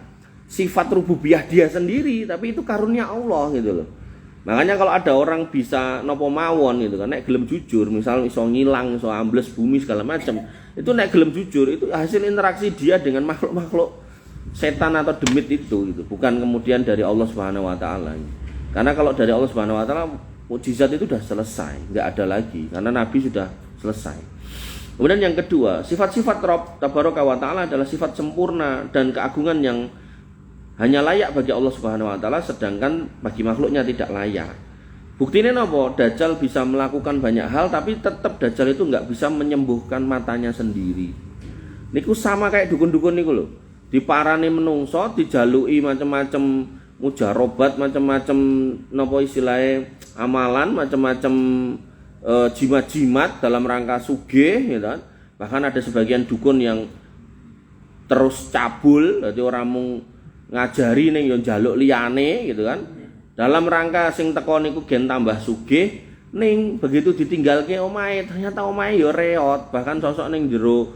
Speaker 1: sifat rububiyah dia sendiri, tapi itu karunia Allah gitu loh. Makanya kalau ada orang bisa nopo mawon gitu kan, nek gelem jujur, misal iso ngilang, iso ambles bumi segala macam, itu nek gelem jujur itu hasil interaksi dia dengan makhluk-makhluk setan atau demit itu gitu, bukan kemudian dari Allah Subhanahu wa taala. Karena kalau dari Allah Subhanahu wa taala mukjizat itu sudah selesai, enggak ada lagi karena nabi sudah selesai. Kemudian yang kedua, sifat-sifat Rabb Tabaraka wa taala adalah sifat sempurna dan keagungan yang hanya layak bagi Allah Subhanahu wa taala, sedangkan bagi makhluknya tidak layak. Buktinya apa? Dajjal bisa melakukan banyak hal, tapi tetap Dajjal itu nggak bisa menyembuhkan matanya sendiri. Niku sama kayak dukun-dukun niku lho. Diparani menungso, dijalui macam-macam mujarobat, macam-macam napa istilahnya amalan, macam-macam jimat-jimat dalam rangka sugih, gitu kan. Bahkan ada sebagian dukun yang terus cabul, jadi orang mung ngajari ning yo njaluk liyane gitu kan. Dalam rangka sing teko niku gen tambah sugih, Ning begitu ditinggalke omahe, ternyata omahe ya reot, bahkan sosok ning jero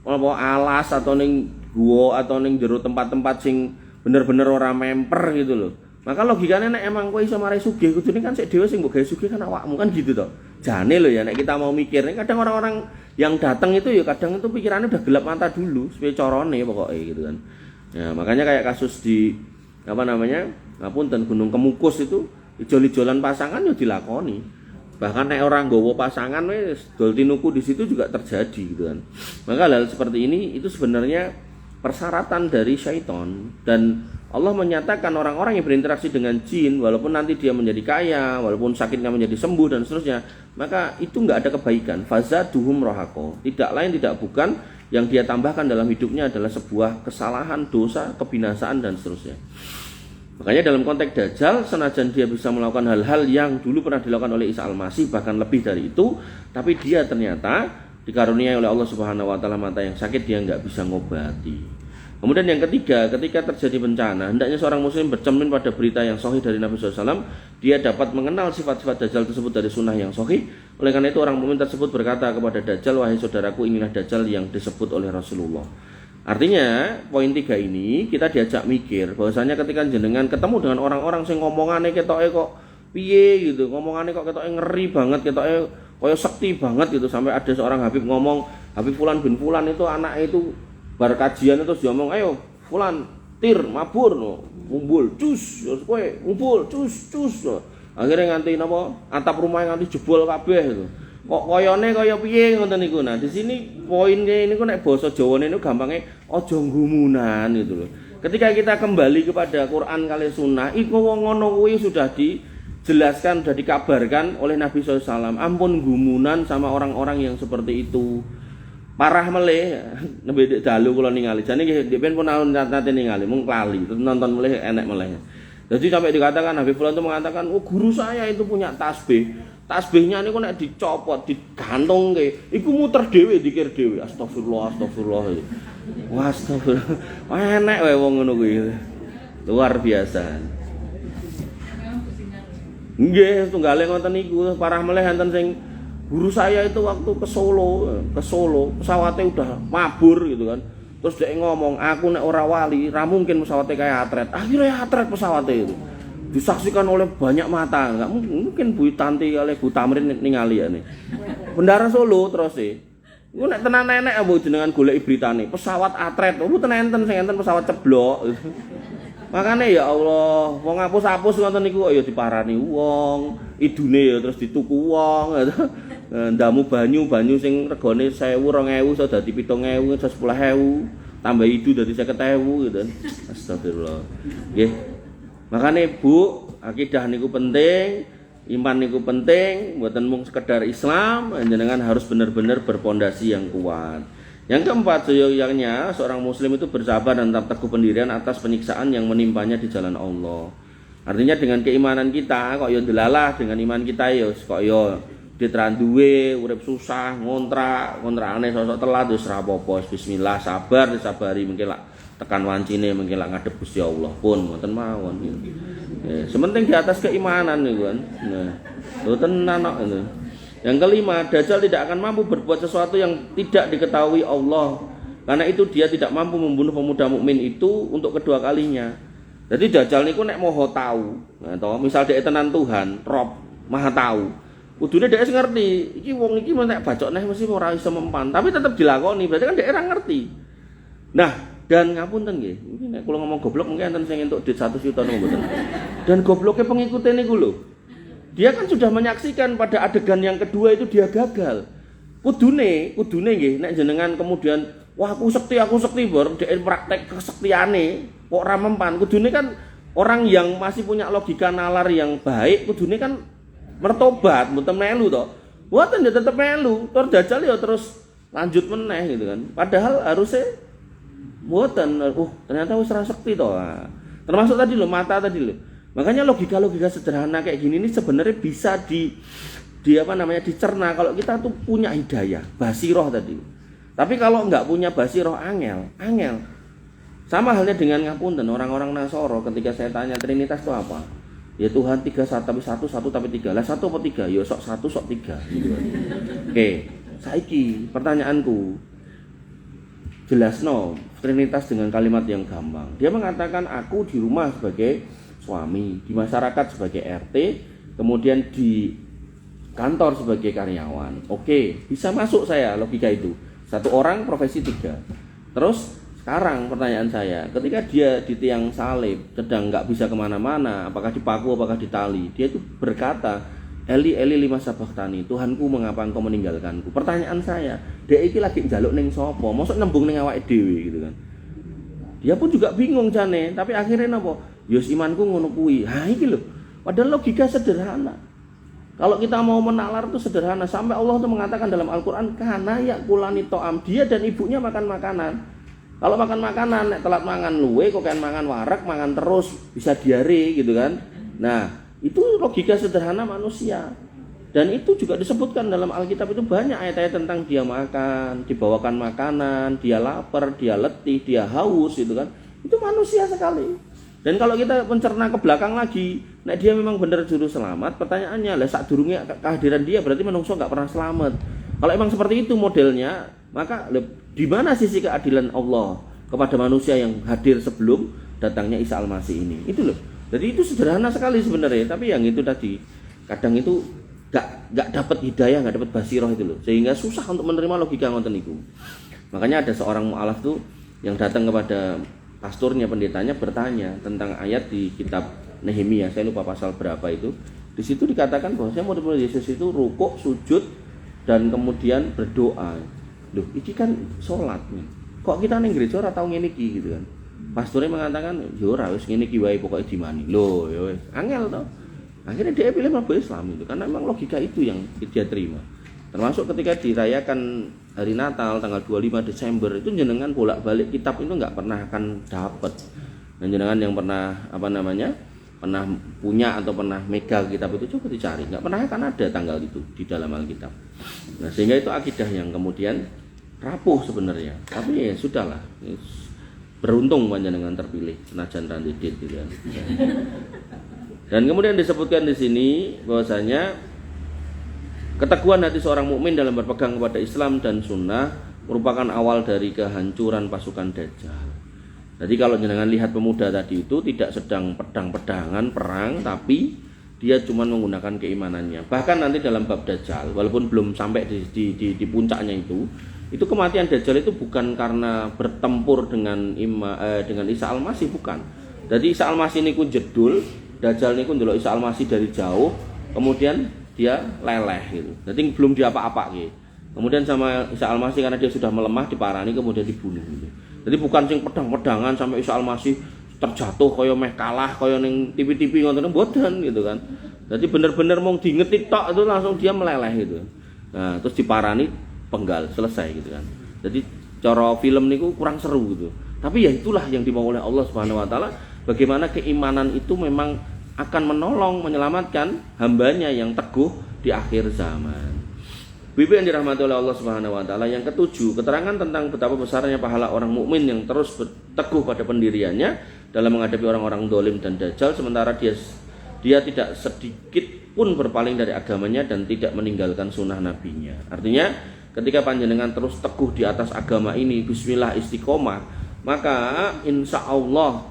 Speaker 1: apa alas atau ning gua atau ning jero tempat-tempat sing bener-bener ora memper gitu loh. Maka logikanya nek emang kowe iso marai sugih kudune kan sik dhewe sing mbok gawe sugih kan awakmu kan gitu toh. Jane lho ya nek kita mau mikir, kadang orang-orang yang datang itu ya kadang itu pikirannya udah gelap mata dulu, supaya corone pokoknya gitu kan. Ya, makanya kayak kasus di apa namanya? Ngapunten Gunung Kemukus itu ijol-ijolan pasangan ya dilakoni. Bahkan nek orang nggawa pasangan wis dol tinuku di situ juga terjadi gitu kan. Maka hal seperti ini itu sebenarnya persyaratan dari syaitan, dan Allah menyatakan orang-orang yang berinteraksi dengan jin walaupun nanti dia menjadi kaya, walaupun sakitnya menjadi sembuh dan seterusnya, maka itu enggak ada kebaikan. Fazaduhum rahaqo. Tidak lain tidak bukan yang dia tambahkan dalam hidupnya adalah sebuah kesalahan, dosa, kebinasaan dan seterusnya. Makanya dalam konteks Dajjal, senajan dia bisa melakukan hal-hal yang dulu pernah dilakukan oleh Isa Al-Masih, bahkan lebih dari itu, tapi dia ternyata dikaruniai oleh Allah Subhanahu wa taala mata yang sakit, dia enggak bisa ngobati. Kemudian yang ketiga, ketika terjadi bencana, hendaknya seorang muslim bercermin pada berita yang sahih dari Nabi SAW. Dia dapat mengenal sifat-sifat Dajjal tersebut dari sunnah yang sahih. Oleh karena itu orang mukmin tersebut berkata kepada Dajjal, wahai saudaraku, inilah Dajjal yang disebut oleh Rasulullah. Artinya poin 3 ini kita diajak mikir bahwasanya ketika jenengan ketemu dengan orang-orang sing ngomongane ketoke kok piye gitu, ngomongane kok ketoke ngeri banget, ketoke koyo sekti banget gitu, sampai ada seorang Habib ngomong, Habib Fulan bin Fulan itu anak itu bar kajian itu dia ngomong, ayo Fulan tir mabur no, ngumpul cus, kowe ngumpul cus no. Akhirnya nganti napa atap rumah nganti jebol kabeh itu. Kok koyone kaya piye ngoten niku. Nah, di sini poinnya niku nek basa Jawane niku gampange aja nggumunan gitu loh. Ketika kita kembali kepada Quran kali sunnah, iku wong ngono kuwi sudah dijelaskan, sudah dikabarkan oleh Nabi SAW. Ampun gumunan sama orang-orang yang seperti itu. Parah meleh, nembe dalu kula ningali. Jane nggih dhewe pun nate ningali, mung klali, nonton meleh enek meleh. Jadi sampai dikatakan Habib Fulan itu mengatakan, "Oh, guru saya itu punya tasbih. Tasbihnya niku nek dicopot, digantungke, iku muter dhewe, dikir dhewe. Astagfirullah, astagfirullah." Wah, astagfirullah. Enek wae wong ngono kuwi. Luar biasa. Nggih, tunggale ngoten niku, parah meleh enten sing guru saya itu waktu ke Solo pesawatnya udah mabur gitu kan. Terus dia ngomong, aku nek ora wali, ra mungkin pesawatnya kayak atret. Akhirnya atret pesawatnya itu. Disaksikan oleh banyak mata. Enggak mungkin Bu Tanti oleh Bu Tamrin ningali ya nih. Bendara Solo terus sih. Iku nek tenan nenek apa jenengan goleki beritane, pesawat atret. Oh, mboten enten sing enten pesawat ceblok. Makanya ya Allah, wong hapus-hapus ngoten niku kok ya diparani wong, idune ya terus dituku wong. Ndamu banyu sing regane 1000 2000 iso dadi 7000 iso 10000, tambah idu dadi 50000 gitu. Astagfirullah. Nggih. Makane Bu, akidah niku penting, iman niku penting, mboten mung sekedar Islam, jenengan harus benar-benar berpondasi yang kuat. Yang keempat, seyogyanya seorang muslim itu bersabar dan tetap teguh pendirian atas penyiksaan yang menimpanya di jalan Allah. Artinya dengan keimanan kita kok ya delalah, dengan iman kita ya kok ya ditran duwe, urip susah, ngontrakane sosok telat wis ora apa-apa, bismillah, sabar disabari, mungkin lah tekan wancine, mungkin lah ngadep Gusti Allah pun mboten mawon. Ya, sementing di atas keimanan niku kan. Nah, lho tenan kok itu. Yang kelima, Dajjal tidak akan mampu berbuat sesuatu yang tidak diketahui Allah. Karena itu dia tidak mampu membunuh pemuda mukmin itu untuk kedua kalinya. Jadi Dajjal niku nek moho tahu, nah, toh, misal dia tenan Tuhan, Rob, Maha tahu. Kudune dhek ngerti, iki wong iki nek bacokne mesti ora iso mempan, tapi tetap dilakoni, berarti kan dhek ora ngerti. Nah, dan ngapunten nggih, iki nek kula ngomong goblok mungkin enten sing entuk duit 1 juta niku mboten. Dan gobloknya pengikute niku lho. Dia kan sudah menyaksikan pada adegan yang kedua itu dia gagal. Kudune nggih nek jenengan kemudian wah aku sekti bor dhek praktek kesektiane kok ora mempan. Kudune kan orang yang masih punya logika nalar yang baik, kudune kan mertobat, mboten melu to. Mboten ya tetep melu, tur Dajjal ya terus lanjut meneh gitu kan. Padahal harusnya mboten, ternyata wis ra sekti to. Termasuk tadi lho mata tadi lho. Makanya logika-logika sederhana kayak gini ini sebenarnya bisa dicerna kalau kita tuh punya hidayah, basiroh tadi. Tapi kalau enggak punya basiroh angel. Sama halnya dengan ngapunten orang-orang Nasoro ketika saya tanya Trinitas itu apa? Ya Tuhan 3 tapi 1 tapi 3. Lah 1 apa 3? Ya sok 1 sok 3 gitu kan. Oke, saiki pertanyaanku. Jelasno Trinitas dengan kalimat yang gampang. Dia mengatakan aku di rumah sebagai suami, di masyarakat sebagai RT, kemudian di kantor sebagai karyawan. Oke, bisa masuk saya logika itu. Satu orang profesi 3. Terus sekarang pertanyaan saya, ketika dia di tiang salib, sedang nggak bisa kemana-mana, apakah dipaku, apakah ditali, dia itu berkata, Eli Eli lima sabachthani, Tuhanku mengapa engkau meninggalkanku? Pertanyaan saya, dia iki lagi njaluk ning sapa? Mosok nembung ning awake dhewe gitu kan. Dia pun juga bingung jane, tapi akhirnya napa? Yus imanku ngono kuwi. Ha iki lho. Padahal logika sederhana. Kalau kita mau menalar itu sederhana, sampai Allah itu mengatakan dalam Al-Qur'an, kana yakulani to'am, dia dan ibunya makan makanan. Kalau makan makanan, nek telat mangan luwe, kok kan mangan warak, mangan terus, bisa diare gitu kan. Nah, itu logika sederhana manusia. Dan itu juga disebutkan dalam Alkitab, itu banyak ayat-ayat tentang dia makan, dibawakan makanan, dia lapar, dia letih, dia haus gitu kan. Itu manusia sekali. Dan kalau kita mencerna ke belakang lagi, nek dia memang benar juru selamat, pertanyaannya lah saat durungnya kehadiran dia berarti menungso nggak pernah selamat. Kalau emang seperti itu modelnya, maka di mana sisi keadilan Allah kepada manusia yang hadir sebelum datangnya Isa Al-Masih ini? Itu loh. Jadi itu sederhana sekali sebenarnya, tapi yang itu tadi kadang itu gak dapat hidayah, gak dapat basiroh itu loh, sehingga susah untuk menerima logika ngoten niku. Makanya ada seorang mu'alaf tuh yang datang kepada pastornya, pendetanya, bertanya tentang ayat di kitab Nehemia, saya lupa pasal berapa itu. Di situ dikatakan bahwa murid-murid Yesus itu rukuk, sujud, dan kemudian berdoa. Loh, ini kan sholat nih. Kok kita ning gereja ora tau ngene iki gitu kan. Pastornya mengatakan, yo ora wis ngene iki wae pokoke dimani. Loh, ya wis. Angel to. Akhirnya dia pilih mlebu Islam itu karena memang logika itu yang dia terima. Termasuk ketika dirayakan hari Natal tanggal 25 Desember itu jenengan bolak-balik kitab itu enggak pernah akan dapat. Dan jenengan yang pernah pernah punya atau pernah megang kitab itu coba dicari, enggak pernah akan ada tanggal itu di dalam Alkitab. Nah, sehingga itu akidah yang kemudian rapuh sebenarnya. Tapi ya sudahlah. Beruntung panjenengan terpilih senajan randidit gitu kan. Dan kemudian disebutkan di sini bahwasanya keteguhan hati seorang mukmin dalam berpegang kepada Islam dan Sunnah merupakan awal dari kehancuran pasukan Dajjal. Jadi kalau jenengan lihat pemuda tadi itu tidak sedang pedang-pedangan perang, tapi dia cuma menggunakan keimanannya. Bahkan nanti dalam bab Dajjal, walaupun belum sampai di puncaknya itu kematian Dajjal itu bukan karena bertempur dengan Isa Al-Masih, bukan. Jadi Isa Al-Masih niku jedul, Dajjal niku ndelok Isa Al-Masih dari jauh, kemudian dia leleh gitu. Jadi belum diapa-apa gitu. Kemudian sama Isa Al-Masih karena dia sudah melemah diparani kemudian dibunuh gitu. Jadi bukan sing pedang-pedangan sampai Isa Al-Masih terjatuh kaya meh kalah kaya ning TV-TV ngoten mboten gitu kan. Jadi bener-bener mau diingetik tok itu langsung dia meleleh gitu. Nah, terus diparani penggal selesai gitu kan. Jadi cara film niku kurang seru gitu. Tapi ya itulah yang dimau oleh Allah Subhanahu wa taala, bagaimana keimanan itu memang akan menolong menyelamatkan hambanya yang teguh di akhir zaman. Bibi yang dirahmati oleh Allah Subhanahu wa taala, yang ketujuh, keterangan tentang betapa besarnya pahala orang mukmin yang terus teguh pada pendiriannya dalam menghadapi orang-orang dolim dan dajjal, sementara dia tidak sedikit pun berpaling dari agamanya dan tidak meninggalkan sunnah nabinya. Artinya ketika panjenengan terus teguh di atas agama ini, bismillah istiqomah, maka insya Allah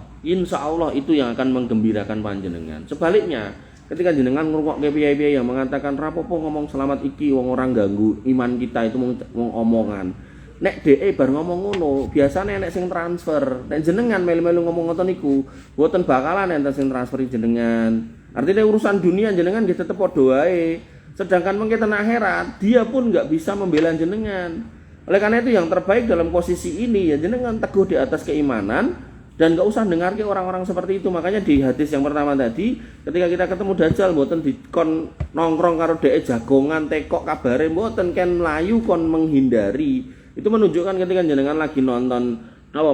Speaker 1: itu yang akan menggembirakan panjenengan. Sebaliknya, ketika jenengan ngrungokne piye-piye yang mengatakan rapopo ngomong selamat iki wong orang ganggu iman kita itu wong omongan. Nek DE bar ngomong ngono, biasane nek sing transfer. Nek jenengan melu-melu ngomong ngoten niku, mboten bakalan enten sing transfer jenengan. Artinya urusan dunia jenengan nggih tetep padha wae. Sedangkan mengketen akhirat, dia pun enggak bisa membela jenengan. Oleh karena itu yang terbaik dalam posisi ini ya jenengan teguh di atas keimanan dan enggak usah dengarke orang-orang seperti itu. Makanya di hadis yang pertama tadi, ketika kita ketemu Dajjal mboten dikon nongkrong karo dhek jagongan tekok kabare, mboten ken mlayu kon menghindari. Itu menunjukkan ketika jenengan lagi nonton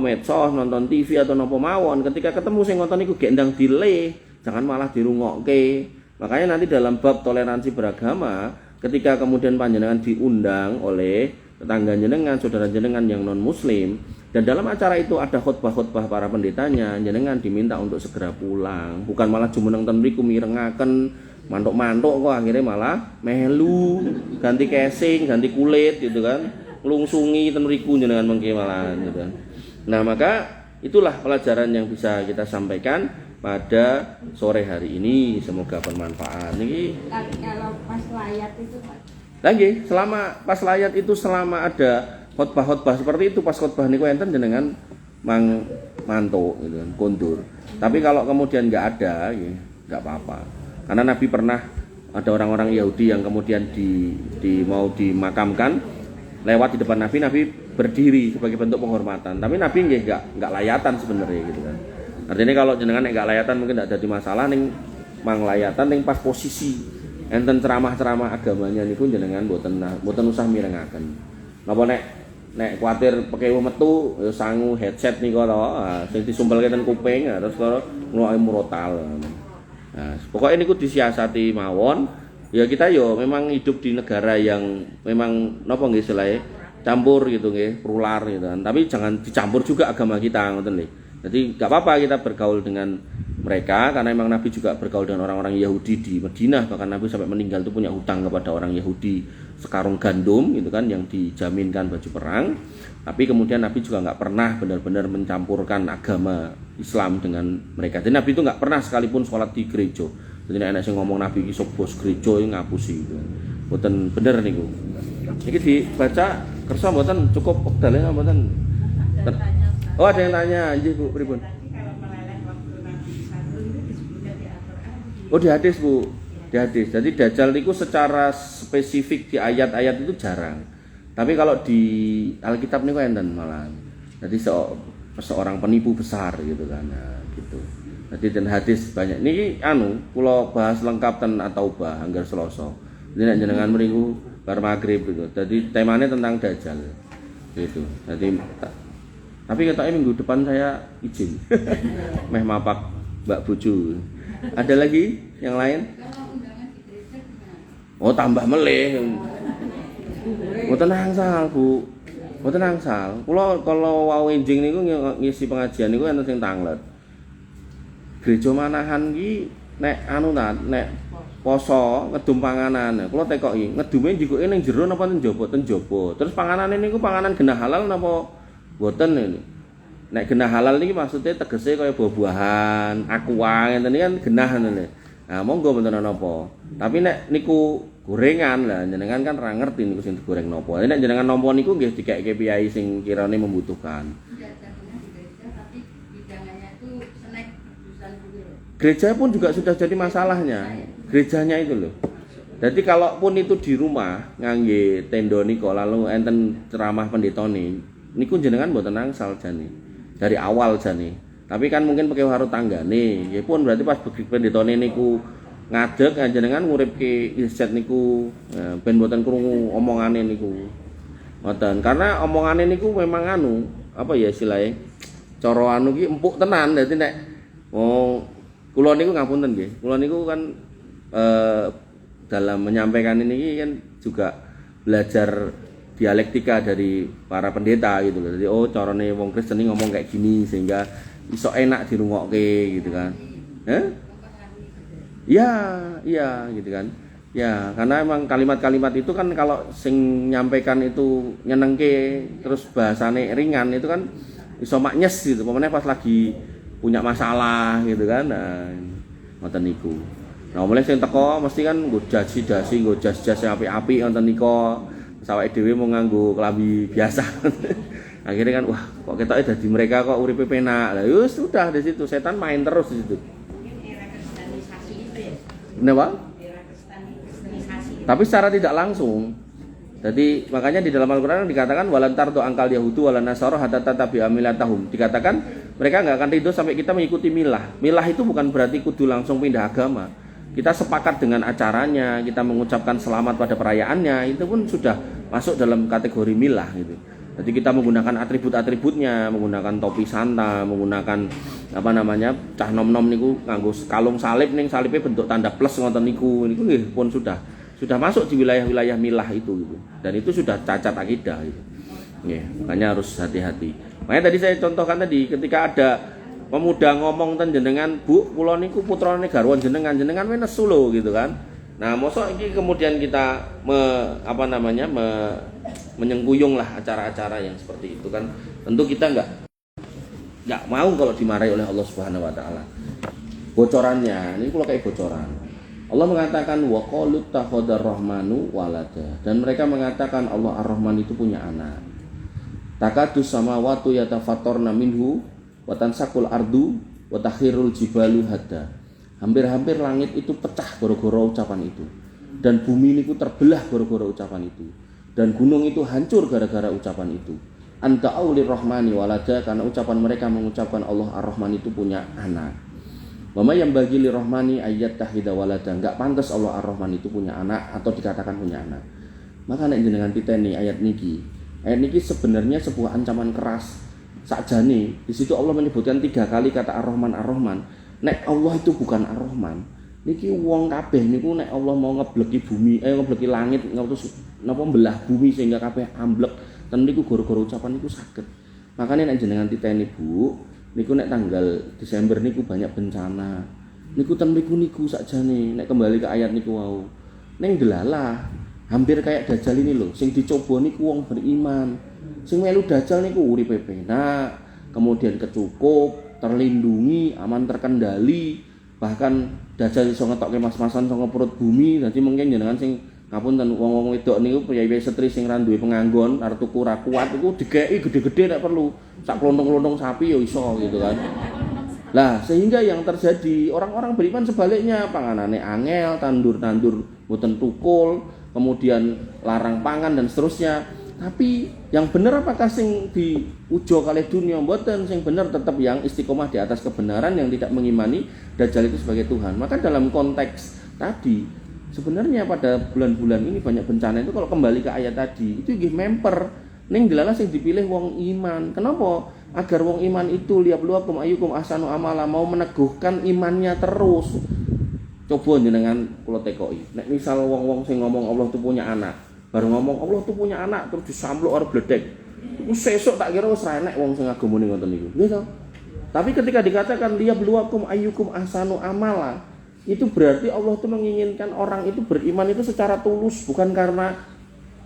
Speaker 1: medsos, nonton TV atau napa mawon, ketika ketemu sing ngoten niku gek ndang dile, jangan malah dirungokke. Makanya nanti dalam bab toleransi beragama, ketika kemudian panjenengan diundang oleh tetangga jenengan, saudara jenengan yang non muslim, dan dalam acara itu ada khotbah-khotbah para pendetanya, jenengan diminta untuk segera pulang, bukan malah jumeneng ten mriku mirengaken mantuk-mantuk kok akhirnya malah melu ganti casing, ganti kulit gitu kan, nglungsungi ten mriku jenengan mengke malah gitu kan. Nah, maka itulah pelajaran yang bisa kita sampaikan pada sore hari ini, semoga bermanfaat. Niki
Speaker 2: kalau pas layat itu Pak.
Speaker 1: lagi selama pas layat itu, selama ada khotbah-khotbah seperti itu, pas khotbah niku enten jenengan mantuk gitu kan, kondur. Tapi kalau kemudian nggak ada, ya nggak apa-apa. Karena Nabi pernah ada orang-orang Yahudi yang kemudian mau dimakamkan, lewat di depan Nabi, Nabi berdiri sebagai bentuk penghormatan. Tapi Nabi nggak layatan sebenarnya gitu kan. Artinya kalau jenengan nggak layatan mungkin tidak ada masalah, ning mang layatan ning pas posisi enten ceramah-ceramah agamanya niku jenengan mboten usah mirengaken. Napa nek kuwatir pekewu metu ya sangu headset niku to, sing disumpelke ten kuping terus karo ngluwake murotal. Nah, pokoknya niku disiasati mawon. Ya kita yo memang hidup di negara yang memang napa nggih istilahnya campur gitu nggih, plural gitu kan. Tapi jangan dicampur juga agama kita ngoten nggih. Jadi enggak apa-apa kita bergaul dengan mereka, karena memang Nabi juga bergaul dengan orang-orang Yahudi di Madinah, bahkan Nabi sampai meninggal itu punya hutang kepada orang Yahudi sekarung gandum gitu kan, yang dijaminkan baju perang. Tapi kemudian Nabi juga nggak pernah benar-benar mencampurkan agama Islam dengan mereka. Jadi Nabi itu nggak pernah sekalipun sholat di gereja. Jadi enak sing ngomong Nabi iki sok bos gereja iki ngapusi gitu. Mboten bener niku. Iki dibaca kersa mboten cukup wekdale mboten. Oh, ada yang tanya, nggih Bu, pripun? Oh, di hadis Bu, di hadis. Jadi Dajjal itu secara spesifik di ayat-ayat itu jarang. Tapi kalau di Alkitab niku enten malah. Jadi seorang penipu besar gitu kan, nah, gitu. Jadi dan hadis banyak. Niki kula bahas lengkap ten At-Taubah anggar Selasa. Jadi nek jenengan mriku bar magrib gitu. Jadi temanya tentang Dajjal. Gitu. Jadi tapi katanya minggu depan saya izin. Meh mapak Mbak Buju. Ada lagi yang lain? Oh, tambah meleh. Mboten angsal, Bu. Mboten angsal. Kula kalau wau enjing niku ngisi pengajian niku enten sing tanglet. Gereja Manahan iki nek nek poso ngedum panganan. Kula tekoki, ngedume njikuke ning jero napa ning njaba? Ten njaba. Terus panganane niku panganan genah halal napa boten ini? Nek genah halal niki maksudnya tegese kaya buah-buahan, aqua ngenten iki kan genah ngene. Nah, monggo mboten napa. Tapi nek niku gorengan lah jenengan kan ora ngerti niku sing digoreng napa. Nek jenengan nampa niku nggih dikeke piyai sing kirane membutuhkan.
Speaker 2: Tapi hidangannya itu snack jurusan gitu.
Speaker 1: Gereja pun juga sudah jadi masalahnya. Gerejanya itu loh. Jadi kalaupun itu di rumah ngangge tenda niku lalu enten ceramah pendetane niku jenengan mboten angsal jane. Dari awal jane. Tapi kan mungkin pakai karo tanggane. Ya pun berarti pas pendetane niku ngadeg jenengan nguripke headset niku ben mboten krungu omongane niku. Ngoten. Karena omongane niku memang apa ya istilahnya? Cara iki empuk tenan. Dadi nek kula niku ngapunten nggih. Kula niku kan dalam menyampaikan ini kan juga belajar dialektika dari para pendeta gitu loh. Jadi carane wong Kristen ngomong kayak gini sehingga iso enak dirungokke gitu kan. Iya gitu kan. Ya, karena emang kalimat-kalimat itu kan kalau sing nyampaikan itu nyenengke terus bahasane ringan itu kan iso maknyes gitu. Pemene pas lagi punya masalah gitu kan. Nah, ngoten niku. Nah, mulai sing teko mesti kan nggo dasi-dasi, nggo jas-jas sing apik-apik ngoten nika. Sawake dhewe mau nganggo kelambi biasa. Akhirnya kan wah, kok ketoke dadi mereka kok uripe penak. Lah ya sudah di situ setan main terus di situ.
Speaker 2: Era kristenisasi itu ya.
Speaker 1: Kenapa?
Speaker 2: Era kristenisasi.
Speaker 1: Tapi secara tidak langsung. Jadi makanya di dalam Al-Qur'an dikatakan walantar do angkal yahudu walan nasara hatta tatabi amilatahum. Dikatakan mereka enggak akan ridho sampai kita mengikuti milah. Milah itu bukan berarti kudu langsung pindah agama. Kita sepakat dengan acaranya, kita mengucapkan selamat pada perayaannya, itu pun sudah masuk dalam kategori milah gitu. Jadi kita menggunakan atribut-atributnya, menggunakan topi santa, menggunakan cah nom-nom niku nganggo kalung salib ning salibe bentuk tanda plus ngoten niku nggih pun sudah sudah masuk di wilayah-wilayah milah itu gitu. Dan itu sudah cacat akidah gitu. Ya, makanya harus hati-hati. Makanya tadi saya contohkan tadi ketika ada pemuda ngomong ten jenengan, "Bu, kula niku putrane garwan jenengan wis nesu lho," gitu kan. Nah, mosok iki kemudian kita menyengkuyung lah acara-acara yang seperti itu kan. Tentu kita enggak mau kalau dimarahi oleh Allah Subhanahu wa taala. Bocorannya, ini kalau kayak bocoran. Allah mengatakan wa qalu takhadar rahmanu walada, dan mereka mengatakan Allah Ar-Rahman itu punya anak. Takadu samawati yatafattarna minhu wa tansaqul ardu wa takhirul jibalu hadda. Hampir-hampir langit itu pecah gara-gara ucapan itu, dan bumi itu terbelah gara-gara ucapan itu, dan gunung itu hancur gara-gara ucapan itu. Anta aulir rahmani walada, karena ucapan mereka mengucapkan Allah Ar-Rahman itu punya anak. Mama yang bagi li rahmani ayat tahida walada, enggak pantas Allah Ar-Rahman itu punya anak atau dikatakan punya anak. Maka nek jenengan titeni ayat niki sebenarnya sebuah ancaman keras. Sakjane di situ Allah menyebutkan 3 kali kata Ar-Rahman Ar-Rahman. Nek Allah itu bukan Ar-Rahman, niki wong kabeh niku nek Allah mau ngebleki bumi, ngebleki langit, napa belah bumi sehingga kabeh amblek, ten niku gara-gara ucapan niku saged. Makanya nek jenengan titeni Bu, niku nek tanggal Desember niku banyak bencana. Niku ten niku sakjane nek kembali ke ayat niku wau. Ning delalah hampir kayak Dajjal ini loh, sing dicoba niku wong beriman. Sing melu Dajjal niku uripe penak, kemudian kecukup, terlindungi, aman terkendali. Bahkan Dajjal iso ngetokke mas-masan saka perut bumi. Dadi mungkin jenengan sing ngapunten wong-wong wedok niku piye-piye setri sing ra duwe penganggon, arep tuku ra kuat iku dikeki gede-gede nek perlu. Sak klontong-klontong sapi ya iso gitu kan. Lah, sehingga yang terjadi orang-orang beriman sebaliknya, panganane angel, tandur-tandur mboten tukul, kemudian larang pangan dan seterusnya. Tapi yang benar apakah sing diujo kalih dunia? Mboten, sing benar tetap yang istiqomah di atas kebenaran, yang tidak mengimani Dajjal itu sebagai Tuhan. Maka dalam konteks tadi sebenarnya pada bulan-bulan ini banyak bencana itu, kalau kembali ke ayat tadi itu nggih memper ning delalah sing dipilih wong iman. Kenapa? Agar wong iman itu liyabluwakum ayyukum ahsanu amala, mau meneguhkan imannya terus. Coba jenengan kula tekoki. Nek misal wong-wong sing ngomong Allah itu punya anak, baru ngomong Allah itu punya anak terus disampluk ora bledek. Iku sesuk tak kira wis ra enek wong sing agamane ngoten niku. Nggih to? Tapi ketika dikatakan liyabluwakum ayyukum ahsanu amala, itu berarti Allah itu menginginkan orang itu beriman itu secara tulus, bukan karena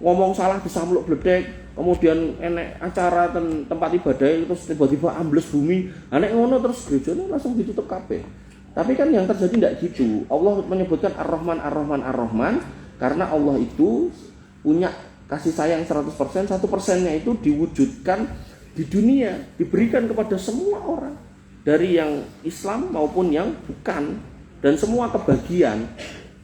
Speaker 1: ngomong salah disampluk bledek, kemudian enek acara tempat ibadah terus tiba-tiba ambles bumi. Nek ngono terus gerejane langsung ditutup kabeh. Tapi kan yang terjadi tidak gitu. Allah menyebutkan Ar-Rahman Ar-Rahman Ar-Rahman karena Allah itu punya kasih sayang 100%, 1%-nya itu diwujudkan di dunia, diberikan kepada semua orang, dari yang Islam maupun yang bukan, dan semua kebagian.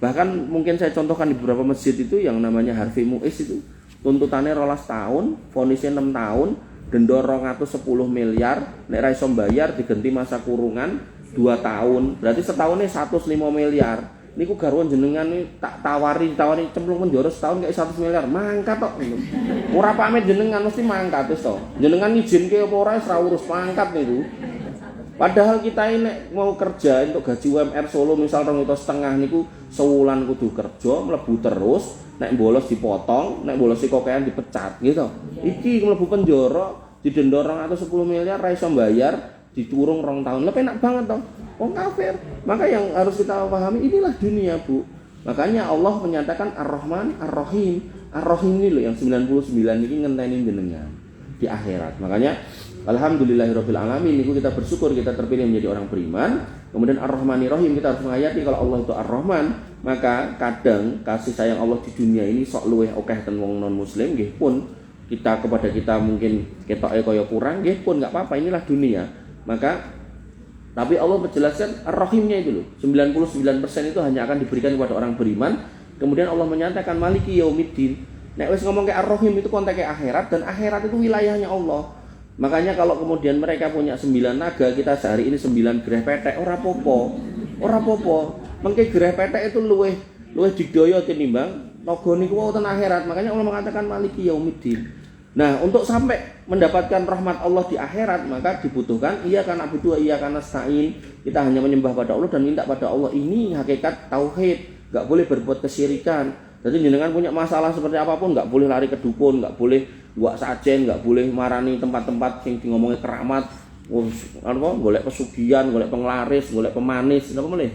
Speaker 1: Bahkan mungkin saya contohkan di beberapa masjid itu yang namanya Harvey Muiz itu tuntutannya 12 tahun, vonisnya 6 tahun, denda 210 miliar, nek ra iso mbayar diganti masa kurungan 2 tahun. Berarti setahunnya 105 miliar. Niku garwan jenengan tak tawari cemplung penjara setahun kayak 100 miliar, mangkat tok. Ora pamit jenengan mesti mangkat wis to. Jenengan ngizinke apa ora wis ra urus mangkat niku. Padahal kita ini mau kerja untuk gaji UMR Solo misal 2,5 niku sewulan kudu kerja mlebu terus, nek bolos dipotong, nek bolos kokean dipecat gitu. Iki mlebu penjara didenda 210 miliar ra iso mbayar, dikurung 2 tahun. Lha penak banget toh. Wong kafir. Maka yang harus kita pahami inilah dunia, Bu. Makanya Allah menyatakan Ar-Rahman Ar-Rahim. Ar-Rahim ini loh yang 99 ini ngenteni jenengan di akhirat. Makanya alhamdulillahirabbil alamin, niku kita bersyukur kita terpilih menjadi orang beriman. Kemudian Ar-Rahmani Rahim, kita harus menghayati kalau Allah itu Ar-Rahman, maka kadang kasih sayang Allah di dunia ini sok luweh akeh ten wong non muslim nggih pun kita kepada kita mungkin ketoke kaya kurang nggih pun enggak apa-apa, inilah dunia. Maka tapi Allah menjelaskan Ar-Rahimnya itu loh, 99% itu hanya akan diberikan kepada orang beriman. Kemudian Allah menyatakan Maliki Yaumiddin. Nek wis ngomong ke Ar-Rahim itu konteknya akhirat, dan akhirat itu wilayahnya Allah. Makanya kalau kemudian mereka punya 9 naga, kita sehari ini 9 gereh petek, ora popo. Ora popo. Mengke gereh petek itu luweh digdaya tinimbang naga niku wau ten akhirat. Makanya Allah mengatakan Maliki Yaumiddin. Nah, untuk sampai mendapatkan rahmat Allah di akhirat, maka dibutuhkan iyyaka na'budu wa iyyaka nasta'in. Kita hanya menyembah pada Allah dan minta pada Allah. Ini hakikat tauhid. Enggak boleh berbuat kesyirikan. Jadi jenengan punya masalah seperti apapun nggak boleh lari ke dukun, nggak boleh buat sajen, nggak boleh marani tempat-tempat yang ngomongin keramat, golek pesugihan, golek penglaris, golek pemanis, napa meneh.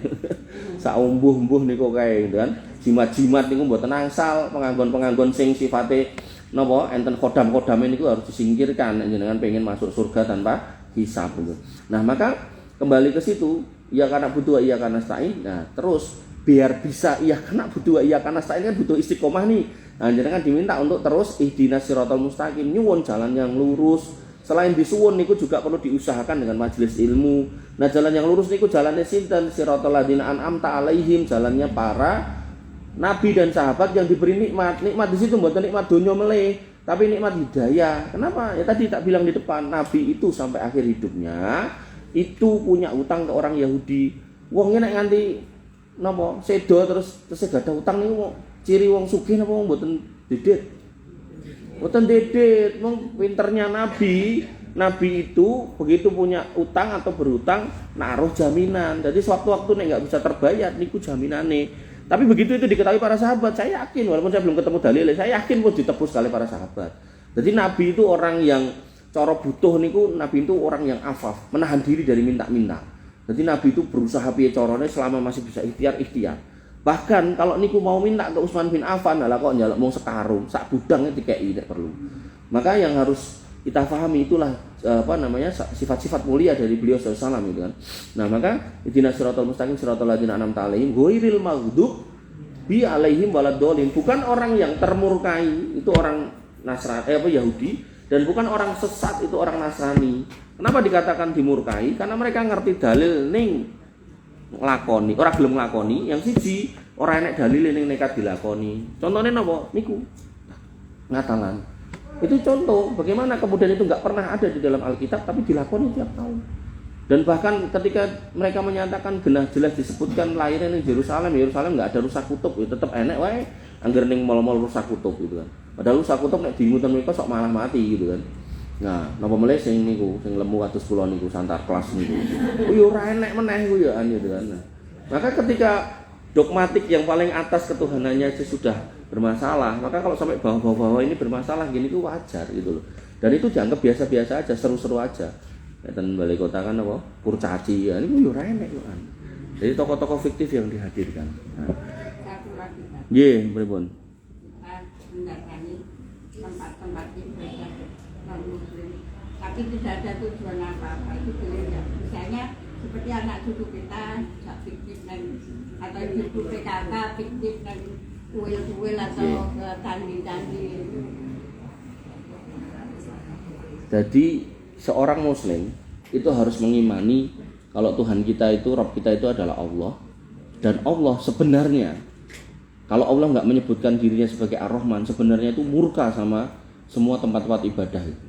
Speaker 1: Sak umbuh-umbuh niku kae gitu kan. Jimat-jimat niku mboten angsal, penganggon-penganggon sing sifate napa enten kodam-kodame niku harus disingkirkan nek jenengan pengen masuk surga tanpa hisab gitu. Nah, maka kembali ke situ, ya karena butuh iya karena stain. Nah, terus biar bisa iya karena butuh iya karena stain kan butuh istiqomah nih. Nah, jenengan diminta untuk terus ihdinas siratal mustaqim, nyuwun jalan yang lurus. Selain disuwun niku juga perlu diusahakan dengan majelis ilmu. Nah, jalan yang lurus niku jalannya sinten? Siratal ladzina an'amta alaihim, jalannya para nabi dan sahabat yang diberi nikmat. Nikmat di situ mboten nikmat donya meleh, tapi nikmat hidayah. Kenapa? Ya tadi tak bilang di depan, nabi itu sampai akhir hidupnya itu punya utang ke orang Yahudi. Wong nek nganti napa sedo terus gadah utang niku ciri wong sugih napa wong mboten dedet. Mboten dedet, wong pinternya nabi. Nabi itu begitu punya utang atau berutang naruh jaminan. Jadi sewaktu-waktu nek enggak bisa terbayar niku jaminane. Tapi begitu itu diketahui para sahabat, saya yakin walaupun saya belum ketemu dalilnya, saya yakin pun ditebus kali para sahabat. Jadi nabi itu orang yang cara butuh niku, nabi itu orang yang afaf, menahan diri dari minta-minta. Jadi nabi itu berusaha piye carane selama masih bisa ikhtiar. Bahkan kalau niku mau minta ke Utsman bin Affan, lah kok njaluk mung sekarung, sak budangnya dikei nek perlu. Maka yang harus kita pahami itulah sifat-sifat mulia dari beliau sallallahu alaihi gitu kan. Nah, maka ihdinas siratal mustaqim siratal ladzina an'amta alaihim ghairil maghdub bi alaihim waladdallin. Bukan orang yang termurkai, itu orang Nasrani Yahudi, dan bukan orang sesat, itu orang Nasrani. Kenapa dikatakan dimurkai? Karena mereka ngerti dalil ning nglakoni, ora gelem nglakoni. Yang siji, ora enek dalil ning nekat dilakoni. Contohnya napa? Niku ngatalan. Itu contoh bagaimana kemudian itu nggak pernah ada di dalam Alkitab tapi dilakoni tiap tahun. Dan bahkan ketika mereka menyatakan genah jelas disebutkan lahirnya di Yerusalem nggak ada rusak kutub, ya tetap enek wae angger ning mall-mall rusak kutub gitu kan. Padahal rusak kutub nek dimuten mereka sok malah mati gitu kan. Nah, napa meleh sing niku sing lemu kados kula niku santar kelas niku. Oh ya ora enek meneh ku ya gitu kan. Nah, maka ketika dogmatik yang paling atas ketuhanannya sudah bermasalah, maka kalau sampai bawah-bawah ini bermasalah gini itu wajar gitu loh. Dan itu dianggap biasa-biasa aja, seru-seru aja. Dan balai kota kan apa? Kurcaci ya, ini yo ora enek kan. Jadi tokoh-tokoh fiktif yang dihadirkan. Nah. Nggih, pripun?
Speaker 2: Mendatangi tempat-tempat ibadah non muslim, tapi tidak ada tujuan apa-apa, itu boleh ya. Misalnya seperti anak cucu kita fiktif atau ibu PKK fiktif dan kuil-kuil atau candi-candi. Jadi seorang muslim itu harus mengimani kalau Tuhan kita itu, Rabb kita itu adalah Allah. Dan Allah sebenarnya, kalau Allah nggak menyebutkan dirinya sebagai Ar-Rahman, sebenarnya itu murka sama semua tempat-tempat ibadah itu.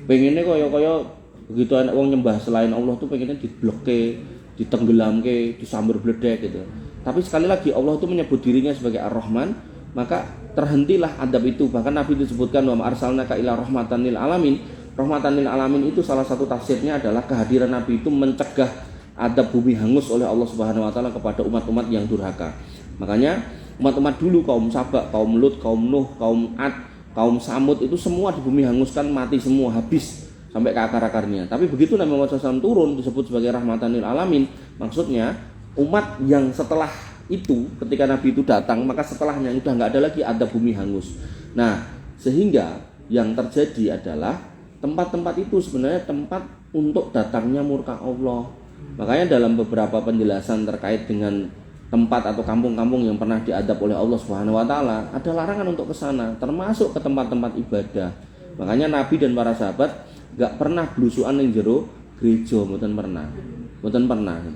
Speaker 2: Pengennya kaya begitu anak wong nyembah selain Allah tuh pengennya diblokke, ditenggelamke, disambar bledek gitu. Tapi sekali lagi Allah itu menyebut dirinya sebagai Ar-Rahman, maka terhentilah adab itu. Bahkan Nabi disebutkan wa arsalnaka ila rahmatan lil alamin. Rahmatan lil alamin itu salah satu tafsirnya adalah kehadiran Nabi itu mencegah adab bumi hangus oleh Allah Subhanahu wa taala kepada umat-umat yang durhaka. Makanya umat-umat dulu, kaum Sabak, kaum Lut, kaum Nuh, kaum Ad, kaum Samud itu semua di bumi hanguskan, mati semua, habis sampai ke akar-akarnya. Tapi begitu Nabi Muhammad SAW turun disebut sebagai rahmatan lil alamin, maksudnya umat yang setelah itu, ketika Nabi itu datang, maka setelahnya sudah nggak ada lagi adab bumi hangus. Nah, sehingga yang terjadi adalah tempat-tempat itu sebenarnya tempat untuk datangnya murka Allah. Makanya dalam beberapa penjelasan terkait dengan tempat atau kampung-kampung yang pernah diadab oleh Allah Subhanahu wa taala, ada larangan untuk ke sana, termasuk ke tempat-tempat ibadah. Makanya Nabi dan para sahabat enggak pernah blusukan ning jero gereja, mboten pernah.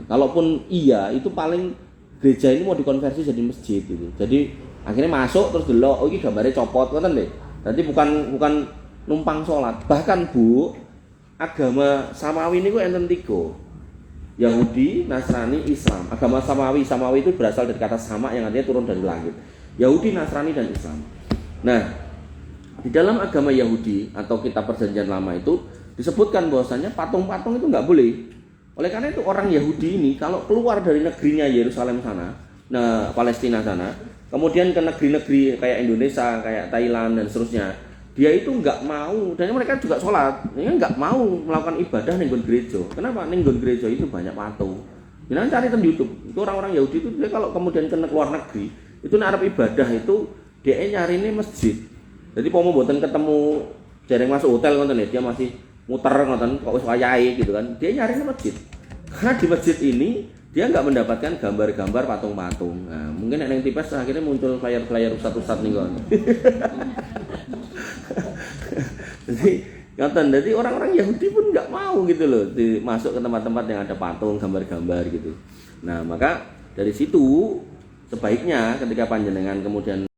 Speaker 2: Kalaupun iya, itu paling gereja ini mau dikonversi jadi masjid gitu. Jadi akhirnya masuk terus delok, oh iki gambare copot ngoten lho. Jadi bukan numpang sholat. Bahkan Bu, agama Samawi niku enten 3. Yahudi, Nasrani, Islam. Agama Samawi itu berasal dari kata sama yang artinya turun dari langit. Yahudi, Nasrani, dan Islam. Nah, di dalam agama Yahudi atau kitab Perjanjian Lama itu disebutkan bahwasanya patung-patung itu nggak boleh. Oleh karena itu orang Yahudi ini kalau keluar dari negerinya Yerusalem sana, nah Palestina sana,
Speaker 1: kemudian ke negeri-negeri kayak Indonesia, kayak Thailand dan seterusnya, dia itu nggak mau, dan mereka juga sholat, dia nggak mau melakukan ibadah nenggon gereja. Kenapa? Nenggon gereja itu banyak patung. Jangan cari di YouTube. Itu orang-orang Yahudi itu dia kalau kemudian ke luar negeri, itu nek arep ibadah itu dia nyari ini masjid. Jadi mau mboten ketemu jarang masuk hotel ngoten ya, dia masih muter ngoten kok wis wayahe gitu kan. Dia nyari masjid. Karena di masjid ini dia nggak mendapatkan gambar-gambar patung-patung. Nah, mungkin yang tipes akhirnya muncul flyer-flyer ustad-ustad nih kan. Jadi orang-orang Yahudi pun nggak mau gitu loh masuk ke tempat-tempat yang ada patung, gambar-gambar gitu. Nah maka dari situ sebaiknya ketika panjenengan kemudian